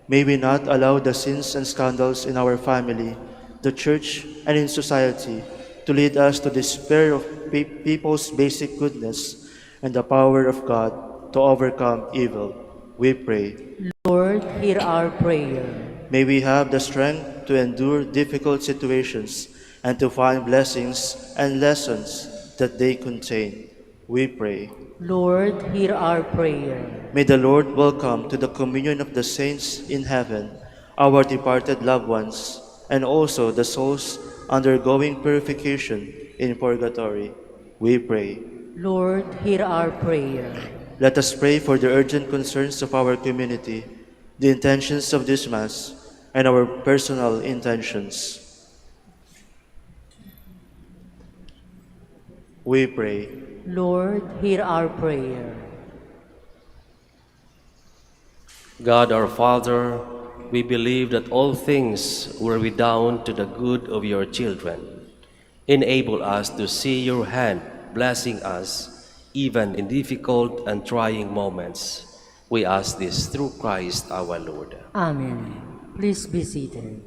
May we not allow the sins and scandals in our family, the Church, and in society to lead us to despair of people's basic goodness and the power of God to overcome evil. We pray. Lord, hear our prayer. May we have the strength to endure difficult situations and to find blessings and lessons that they contain. We pray. Lord, hear our prayer. May the Lord welcome to the communion of the saints in heaven our departed loved ones and also the souls undergoing purification in purgatory. We pray. Lord, hear our prayer. Let us pray for the urgent concerns of our community, the intentions of this Mass, and our personal intentions. We pray. Lord, hear our prayer. God our Father, we believe that all things will redound to the good of your children. Enable us to see your hand blessing us even in difficult and trying moments. We ask this through Christ our Lord. Amen. Please be seated.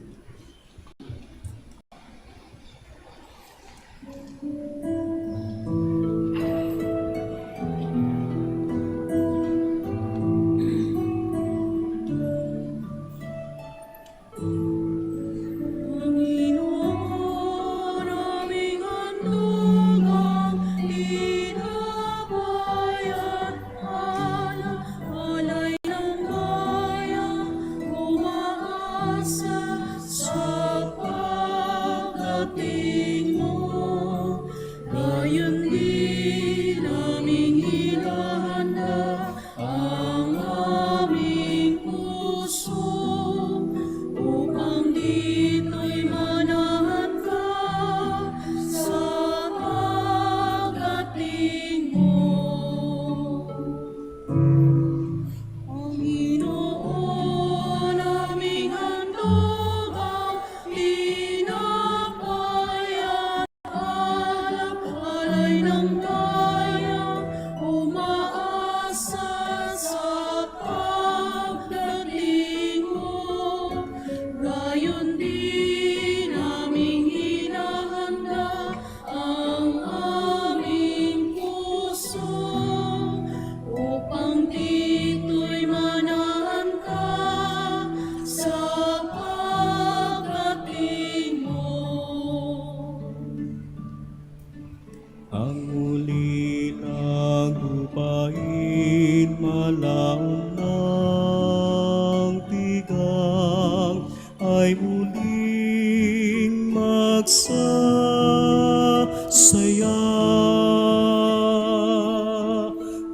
Ang muli ng lupain, malaon ng tigang, ay muling magsasaya.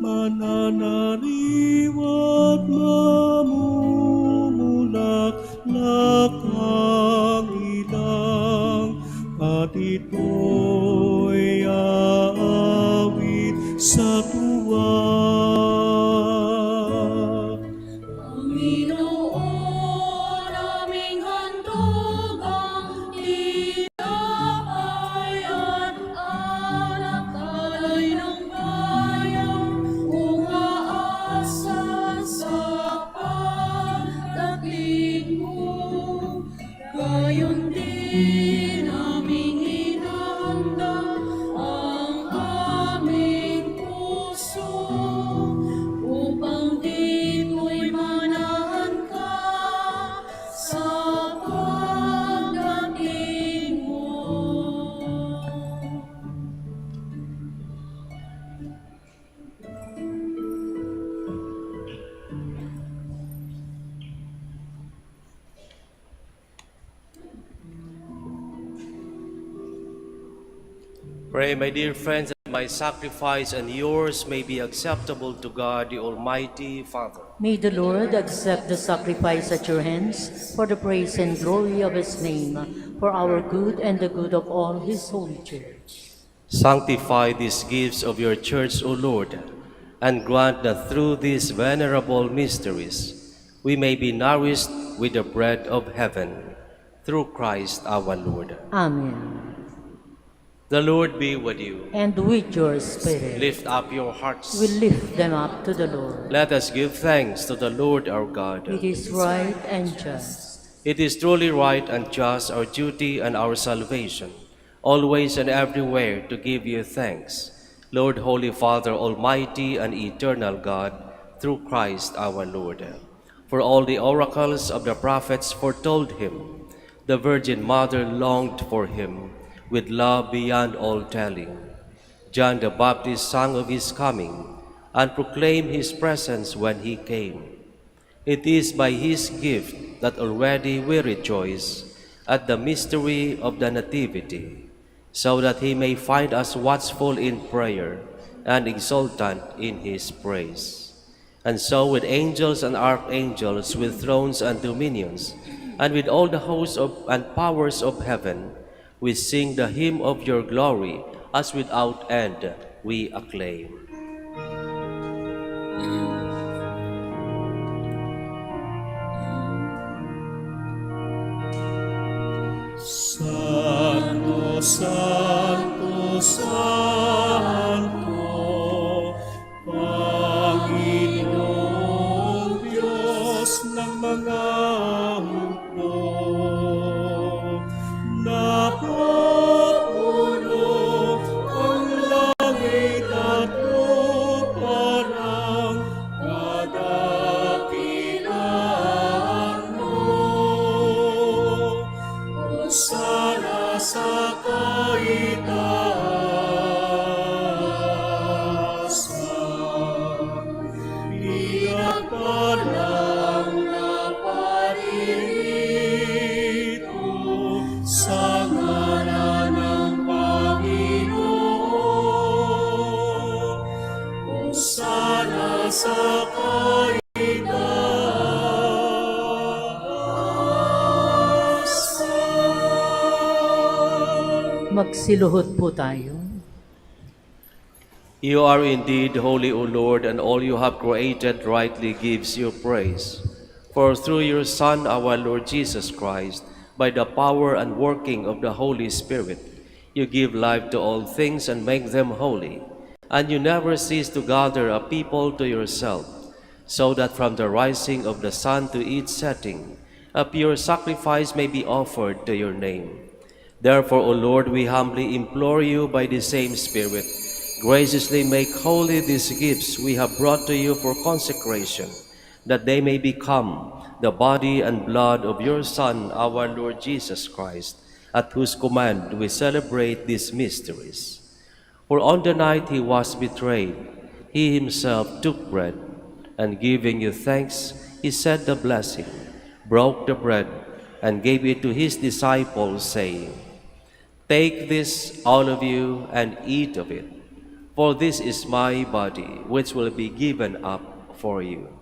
Mananaliwat mamumulaklak ang ilang, at ito'y aawit sa tuwa. Panginoon, aming handog ang tinapay at alak, alay ng bayang umaasa sa pagdating mo. Gayon din aming inihanda ang aming puso Pray, my dear friends, that my sacrifice and yours may be acceptable to God, the Almighty Father. May the Lord accept the sacrifice at your hands for the praise and glory of his name, for our good and the good of all his holy church. Sanctify these gifts of your church, O Lord, and grant that through these venerable mysteries we may be nourished with the bread of heaven, through Christ our Lord. Amen. The Lord be with you. And with your spirit, Lift up your hearts. we lift them up to the Lord. Let us give thanks to the Lord our God. It is right and just. It is truly right and just, our duty and our salvation, always and everywhere to give you thanks, Lord, Holy Father, Almighty and eternal God, through Christ our Lord. For all the oracles of the prophets foretold him, the Virgin Mother longed for him with love beyond all telling. John the Baptist sang of his coming and proclaimed his presence when he came. It is by his gift that already we rejoice at the mystery of the Nativity, so that he may find us watchful in prayer and exultant in his praise. And so with angels and archangels, with thrones and dominions, and with all the hosts and powers of heaven, we sing the hymn of your glory, as without end we acclaim. Santo, Santo, Santo, Panginoong Diyos ng mga hukbo, napupuno ang langit at lupa ng kadakilaan mo. Hosana sa kaitaasan, pinagpalang na paririto sa ngalan ng Panginoon. Hosana sa kaitaasan. Magsiluhod po tayo. You are indeed holy, O Lord, and all you have created rightly gives you praise. For through your Son, our Lord Jesus Christ, by the power and working of the Holy Spirit, you give life to all things and make them holy. And you never cease to gather a people to yourself, so that from the rising of the sun to its setting, a pure sacrifice may be offered to your name. Therefore, O Lord, we humbly implore you by the same Spirit, graciously make holy these gifts we have brought to you for consecration, that they may become the body and blood of your Son, our Lord Jesus Christ, at whose command we celebrate these mysteries. For on the night he was betrayed, he himself took bread, and giving you thanks, he said the blessing, broke the bread, and gave it to his disciples, saying, "Take this, all of you, and eat of it, for this is my body, which will be given up for you."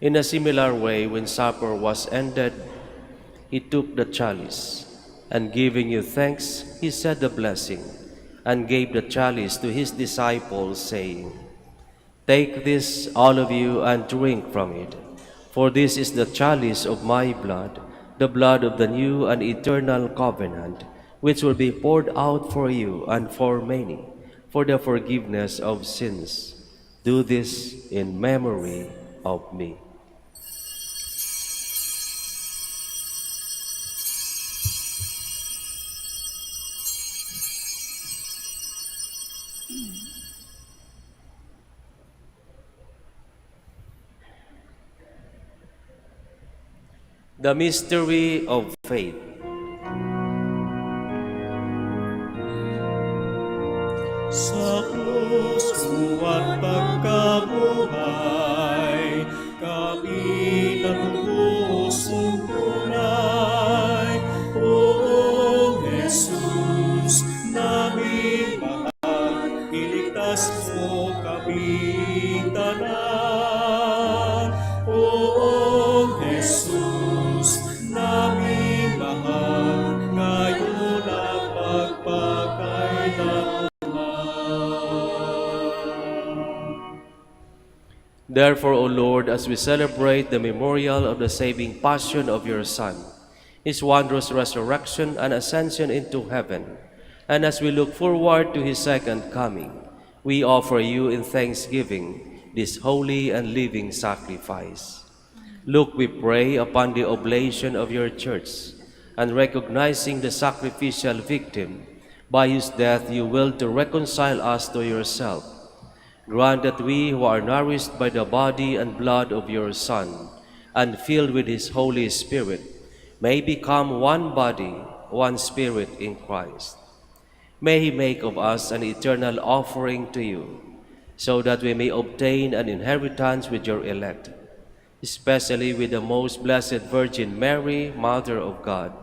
In a similar way, when supper was ended, he took the chalice, and giving you thanks, he said the blessing, and gave the chalice to his disciples, saying, "Take this, all of you, and drink from it, for this is the chalice of my blood, the blood of the new and eternal covenant, which will be poured out for you and for many, for the forgiveness of sins. Do this in memory of me." The mystery of faith. buhay, kami natutusong tunay. O Jesus, naming mahal, iligtas mo kaming tanan. O Jesus, naming mahal, ngayon at magpakailanman. Therefore, O Lord, as we celebrate the memorial of the saving passion of your Son, his wondrous resurrection and ascension into heaven, and as we look forward to his second coming, we offer you in thanksgiving this holy and living sacrifice. Look, we pray, upon the oblation of your church, and recognizing the sacrificial victim, by whose death you willed to reconcile us to yourself. Grant that we who are nourished by the body and blood of your Son, and filled with his Holy Spirit, may become one body, one spirit in Christ. May he make of us an eternal offering to you, so that we may obtain an inheritance with your elect, especially with the most blessed Virgin Mary, Mother of God,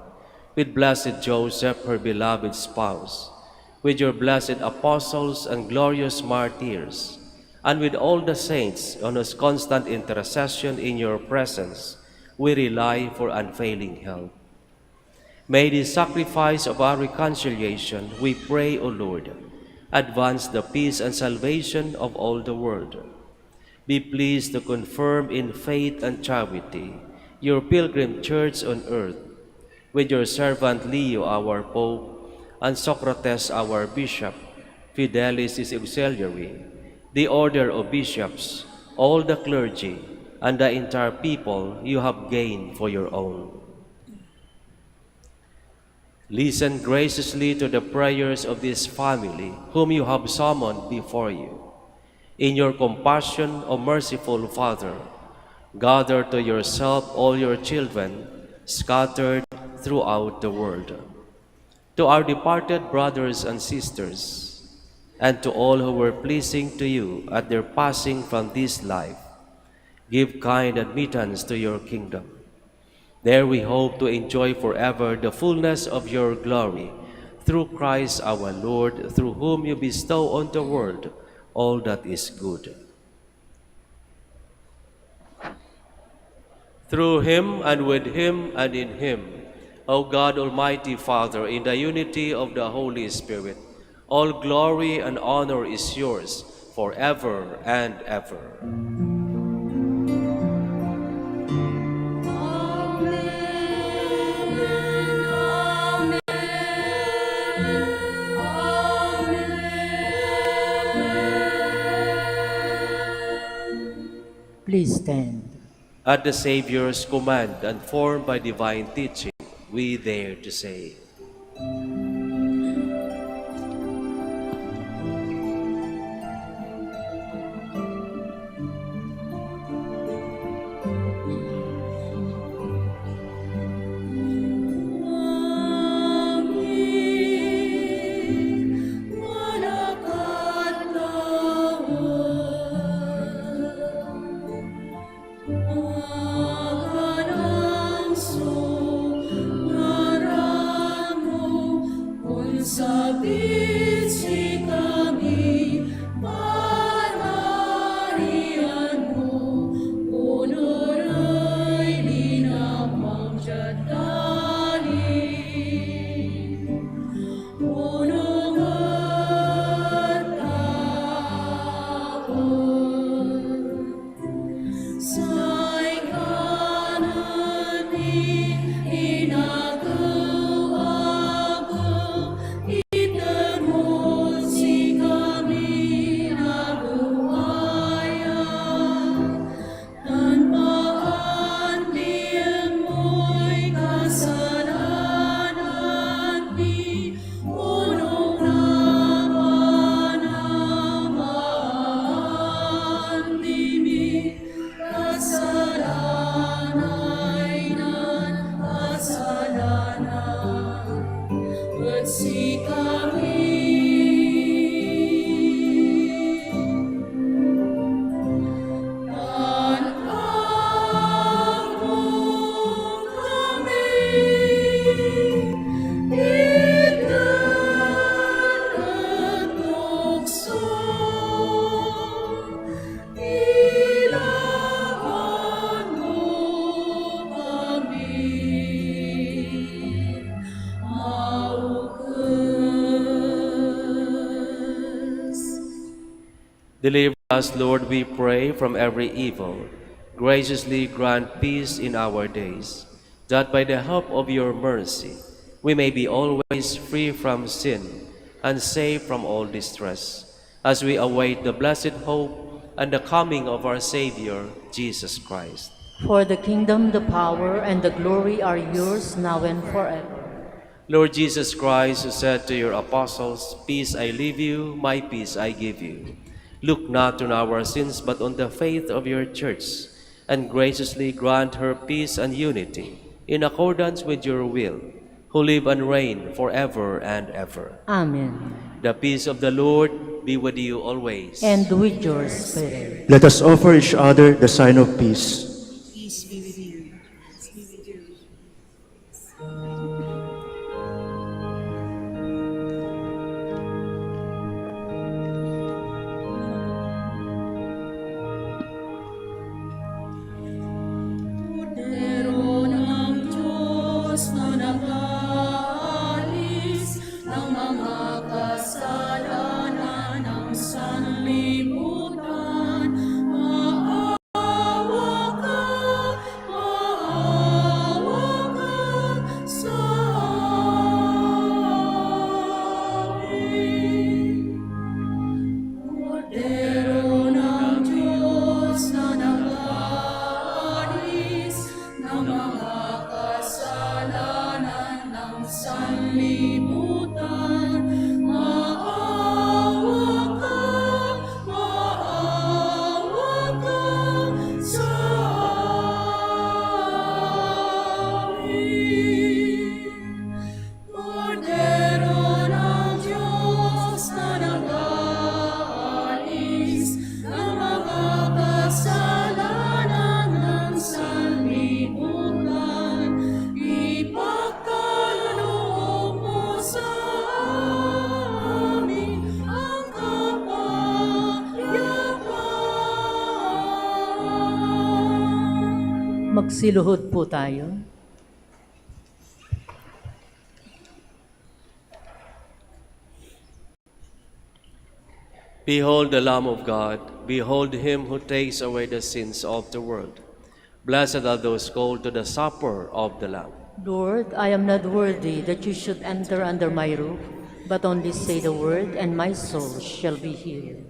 with blessed Joseph, her beloved spouse, with your blessed apostles and glorious martyrs, and with all the saints on whose constant intercession in your presence we rely for unfailing help. May the sacrifice of our reconciliation, we pray, O Lord, advance the peace and salvation of all the world. Be pleased to confirm in faith and charity your pilgrim church on earth, with your servant Leo, our Pope, and Socrates, our Bishop, Fidelis, his auxiliary, the order of bishops, all the clergy, and the entire people you have gained for your own. Listen graciously to the prayers of this family, whom you have summoned before you. In your compassion, O merciful Father, gather to yourself all your children scattered throughout the world. To our departed brothers and sisters, and to all who were pleasing to you at their passing from this life, give kind admittance to your kingdom. There we hope to enjoy forever the fullness of your glory, through Christ our Lord, through whom you bestow on the world all that is good. Through him, and with him, and in him, O God, Almighty Father, in the unity of the Holy Spirit, all glory and honor is yours forever and ever. Please stand. At the Savior's command and formed by divine teaching, we dare to say, Deliver us, Lord, we pray, from every evil. Graciously grant peace in our days, that by the help of your mercy we may be always free from sin and safe from all distress, as we await the blessed hope and the coming of our Savior, Jesus Christ. For the kingdom, the power, and the glory are yours now and forever. Lord Jesus Christ, who said to your apostles, "Peace I leave you, my peace I give you," look not on our sins, but on the faith of your church, and graciously grant her peace and unity, in accordance with your will, who live and reign forever and ever. Amen. The peace of the Lord be with you always. And with your spirit. Let us offer each other the sign of peace. Peace be with you. Peace be with you. Kordero ng Diyos na nag-aalis ng mga kasalanan ng sanlibutan, maawa ka sa amin. Kordero ng Diyos na nag-aalis ng mga kasalanan ng sanlibutan, maawa ka sa amin. Kordero ng Diyos na nag-aalis ng mga kasalanan ng sanlibutan, ipagkaloob mo sa amin ang kapayapaan. Magsiluhod po tayo. Behold the Lamb of God, behold him who takes away the sins of the world. Blessed are those called to the supper of the Lamb. Lord, I am not worthy that you should enter under my roof, but only say the word, and my soul shall be healed.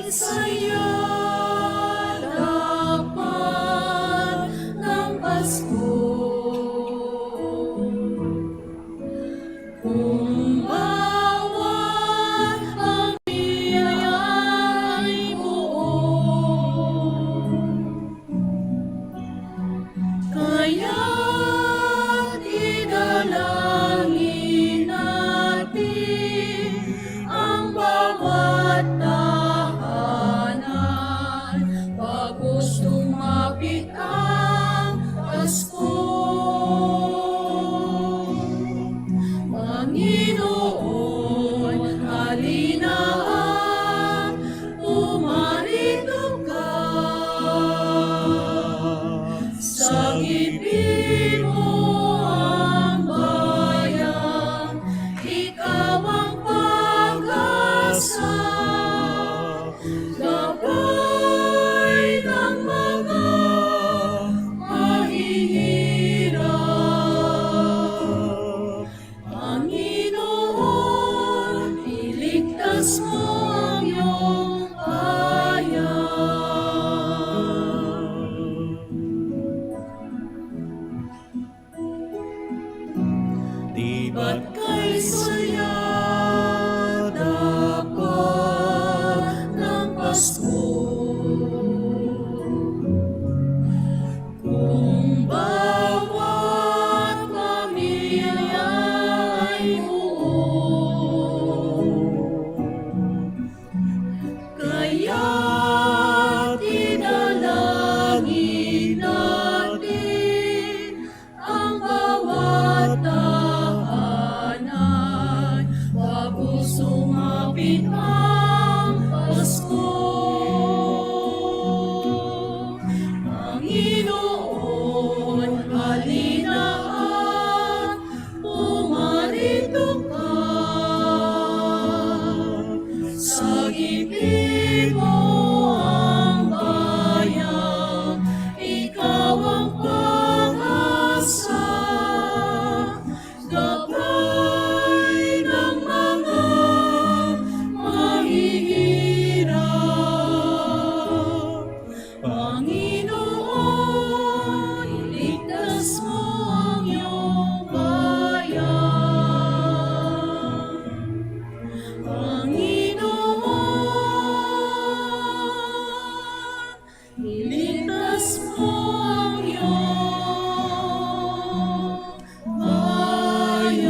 Saya dapat ng Pasko. Kung bawat pamilya ay buo, kaya't idalangin natin ang bawat tahanan bago sumapit ang Pasko. Panginoon, halina at pumarito ka. Sagipin mo ang bayan, ikaw ang pag-asa. Gabay ng mga mahihirap. Panginoon, iligtas mo ang iyong bayan. Di ba't kay saya dapat ng Pasko? Kung bawat pamilya ay buo, kaya't idalangin natin ang bawat tahanan bago sumapit ang Pasko. Panginoon, halina at pumarito ka. Sagipin mo ang bayan, ikaw ang pag-asa. Gabay ng mga mahihirap. Panginoon, iligtas mo ang iyong bayan. Panginoon, iligtas mo ang iyong bayan.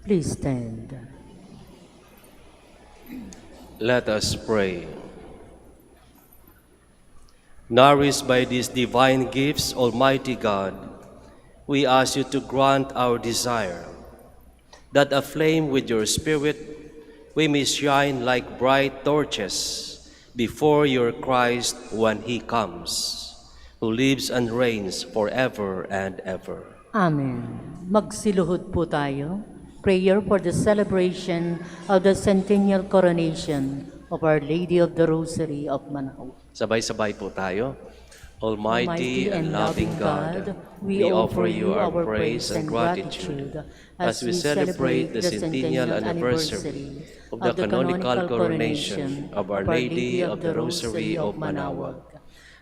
Please stand. Let us pray. Nourished by these divine gifts, Almighty God, we ask you to grant our desire, that aflame with your Spirit, we may shine like bright torches before your Christ when he comes, who lives and reigns forever and ever. Amen. Magsiluhod po tayo. Prayer for the celebration of the centennial coronation of Our Lady of the Rosary of Manaoag. Sabay-sabay po tayo. Almighty and loving God, we offer you our praise and gratitude as we celebrate the centennial anniversary of the canonical coronation of Our Lady of the Rosary of Manaoag.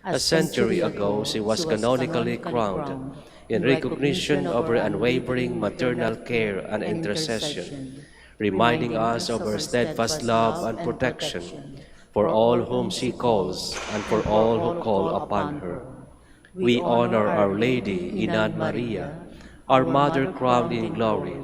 A century ago, she was canonically crowned in recognition of her unwavering maternal care and intercession, reminding us of her steadfast love and protection for all whom she calls and for all who call upon her. We honor Our Lady, Inan Maria, our Mother crowned in glory,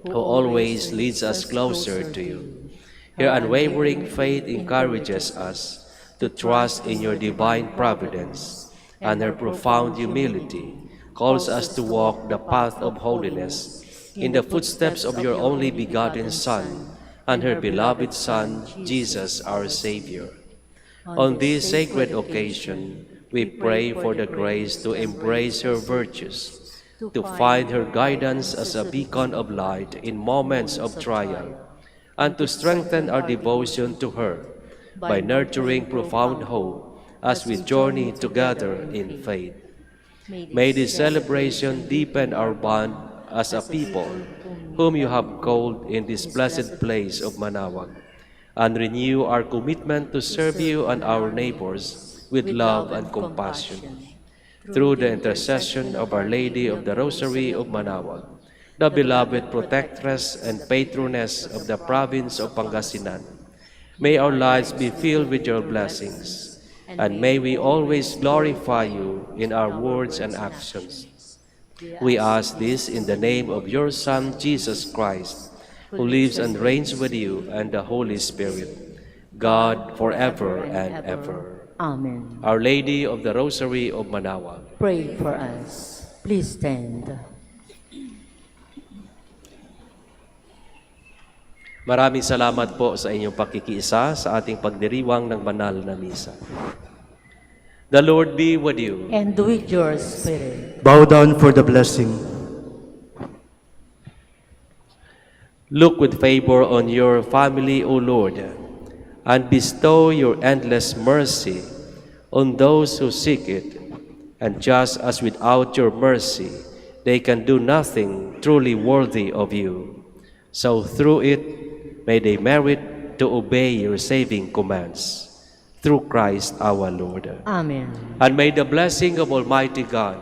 who always leads us closer to you. Your unwavering faith encourages us to trust in your divine providence, and her profound humility calls us to walk the path of holiness in the footsteps of your only begotten Son and her beloved Son, Jesus our Savior. On this sacred occasion, we pray for the grace to embrace her virtues, to find her guidance as a beacon of light in moments of trial, and to strengthen our devotion to her by nurturing profound hope as we journey together in faith. May this celebration deepen our bond as a people whom you have called in this blessed place of Manaoag, and renew our commitment to serve you and our neighbors with love and compassion. Through the intercession of Our Lady of the Rosary of Manaoag, the beloved protectress and patroness of the province of Pangasinan, may our lives be filled with your blessings, and may we always glorify you in our words and actions. We ask this in the name of your Son, Jesus Christ, who lives and reigns with you and the Holy Spirit, God forever and ever. Amen. Our Lady of the Rosary of Manaoag, Pray for us. Please stand. maraming salamat po sa inyong pakikiisa sa ating pagdiriwang ng banal na misa. The Lord be with you. And with your spirit. Bow down for the blessing. Look with favor on your family, O Lord, and bestow your endless mercy on those who seek it. And just as without your mercy, they can do nothing truly worthy of you, so through it, may they merit to obey your saving commands. Through Christ our Lord. Amen. And may the blessing of Almighty God,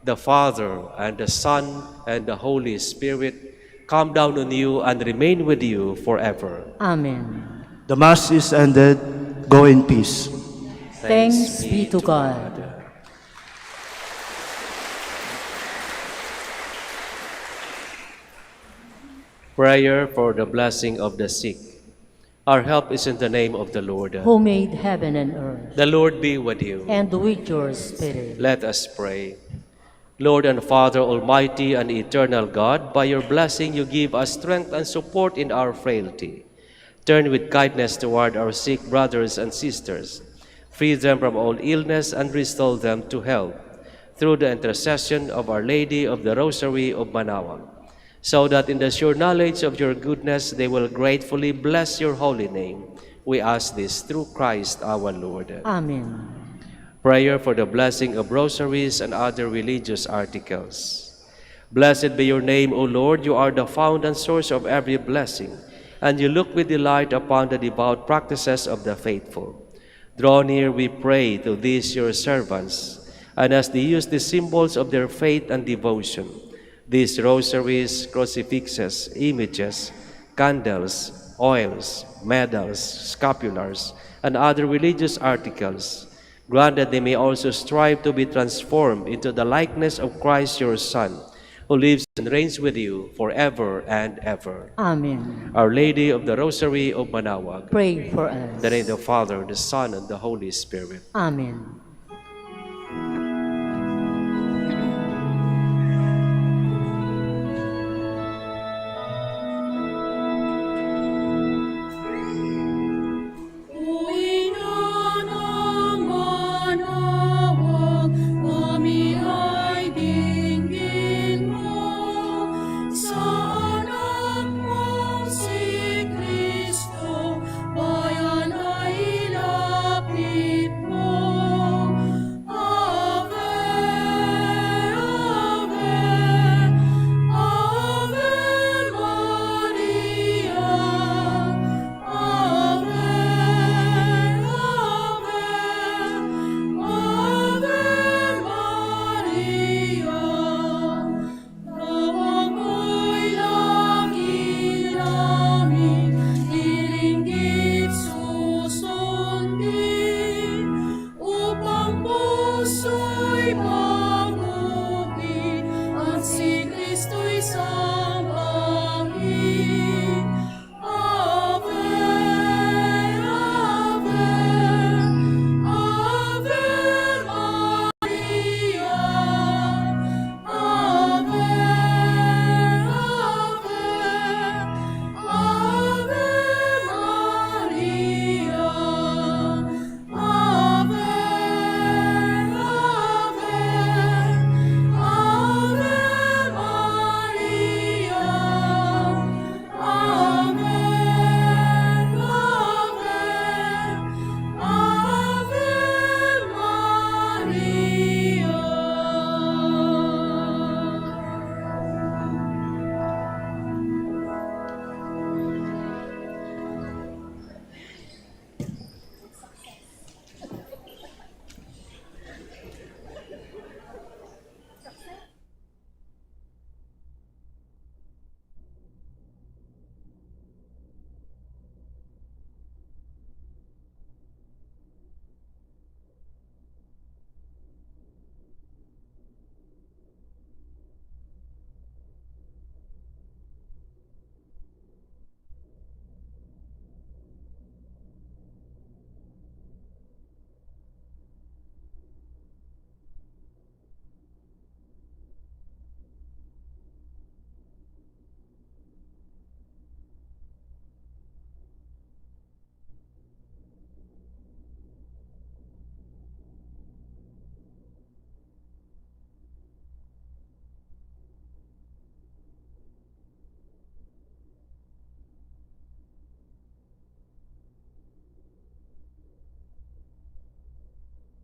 the Father, and the Son, and the Holy Spirit come down on you and remain with you forever. Amen. The Mass is ended. Go in peace. Thanks be to God. Prayer for the blessing of the sick. Our help is in the name of the Lord. Who made heaven and earth. The Lord be with you. And with your spirit. Let us pray. Lord and Father, Almighty and eternal God, by your blessing you give us strength and support in our frailty. Turn with kindness toward our sick brothers and sisters. Free them from all illness and restore them to health, through the intercession of Our Lady of the Rosary of Manaoag, so that in the sure knowledge of your goodness they will gratefully bless your holy name. We ask this through Christ our Lord. Amen. Prayer for the blessing of rosaries and other religious articles. Blessed be your name, O Lord. You are the fount and source of every blessing, and you look with delight upon the devout practices of the faithful. Draw near, we pray, to these your servants, and as they use the symbols of their faith and devotion, these rosaries, crucifixes, images, candles, oils, medals, scapulars, and other religious articles, grant that they may also strive to be transformed into the likeness of Christ your Son, who lives and reigns with you forever and ever. Amen. Our Lady of the Rosary of Manaoag, Pray for us. in the name of the Father, the Son, and the Holy Spirit. Amen. Uwi na ng Manaoag, kami ay dinggin mo. Sa anak mong si Kristo, bayan ay lapit mo. Ave, Ave, Ave Maria. Ave, Ave, Ave Maria. Nawamoy langit namin, iringgit susundin, upang puso'y magupi, at si Kristo'y sa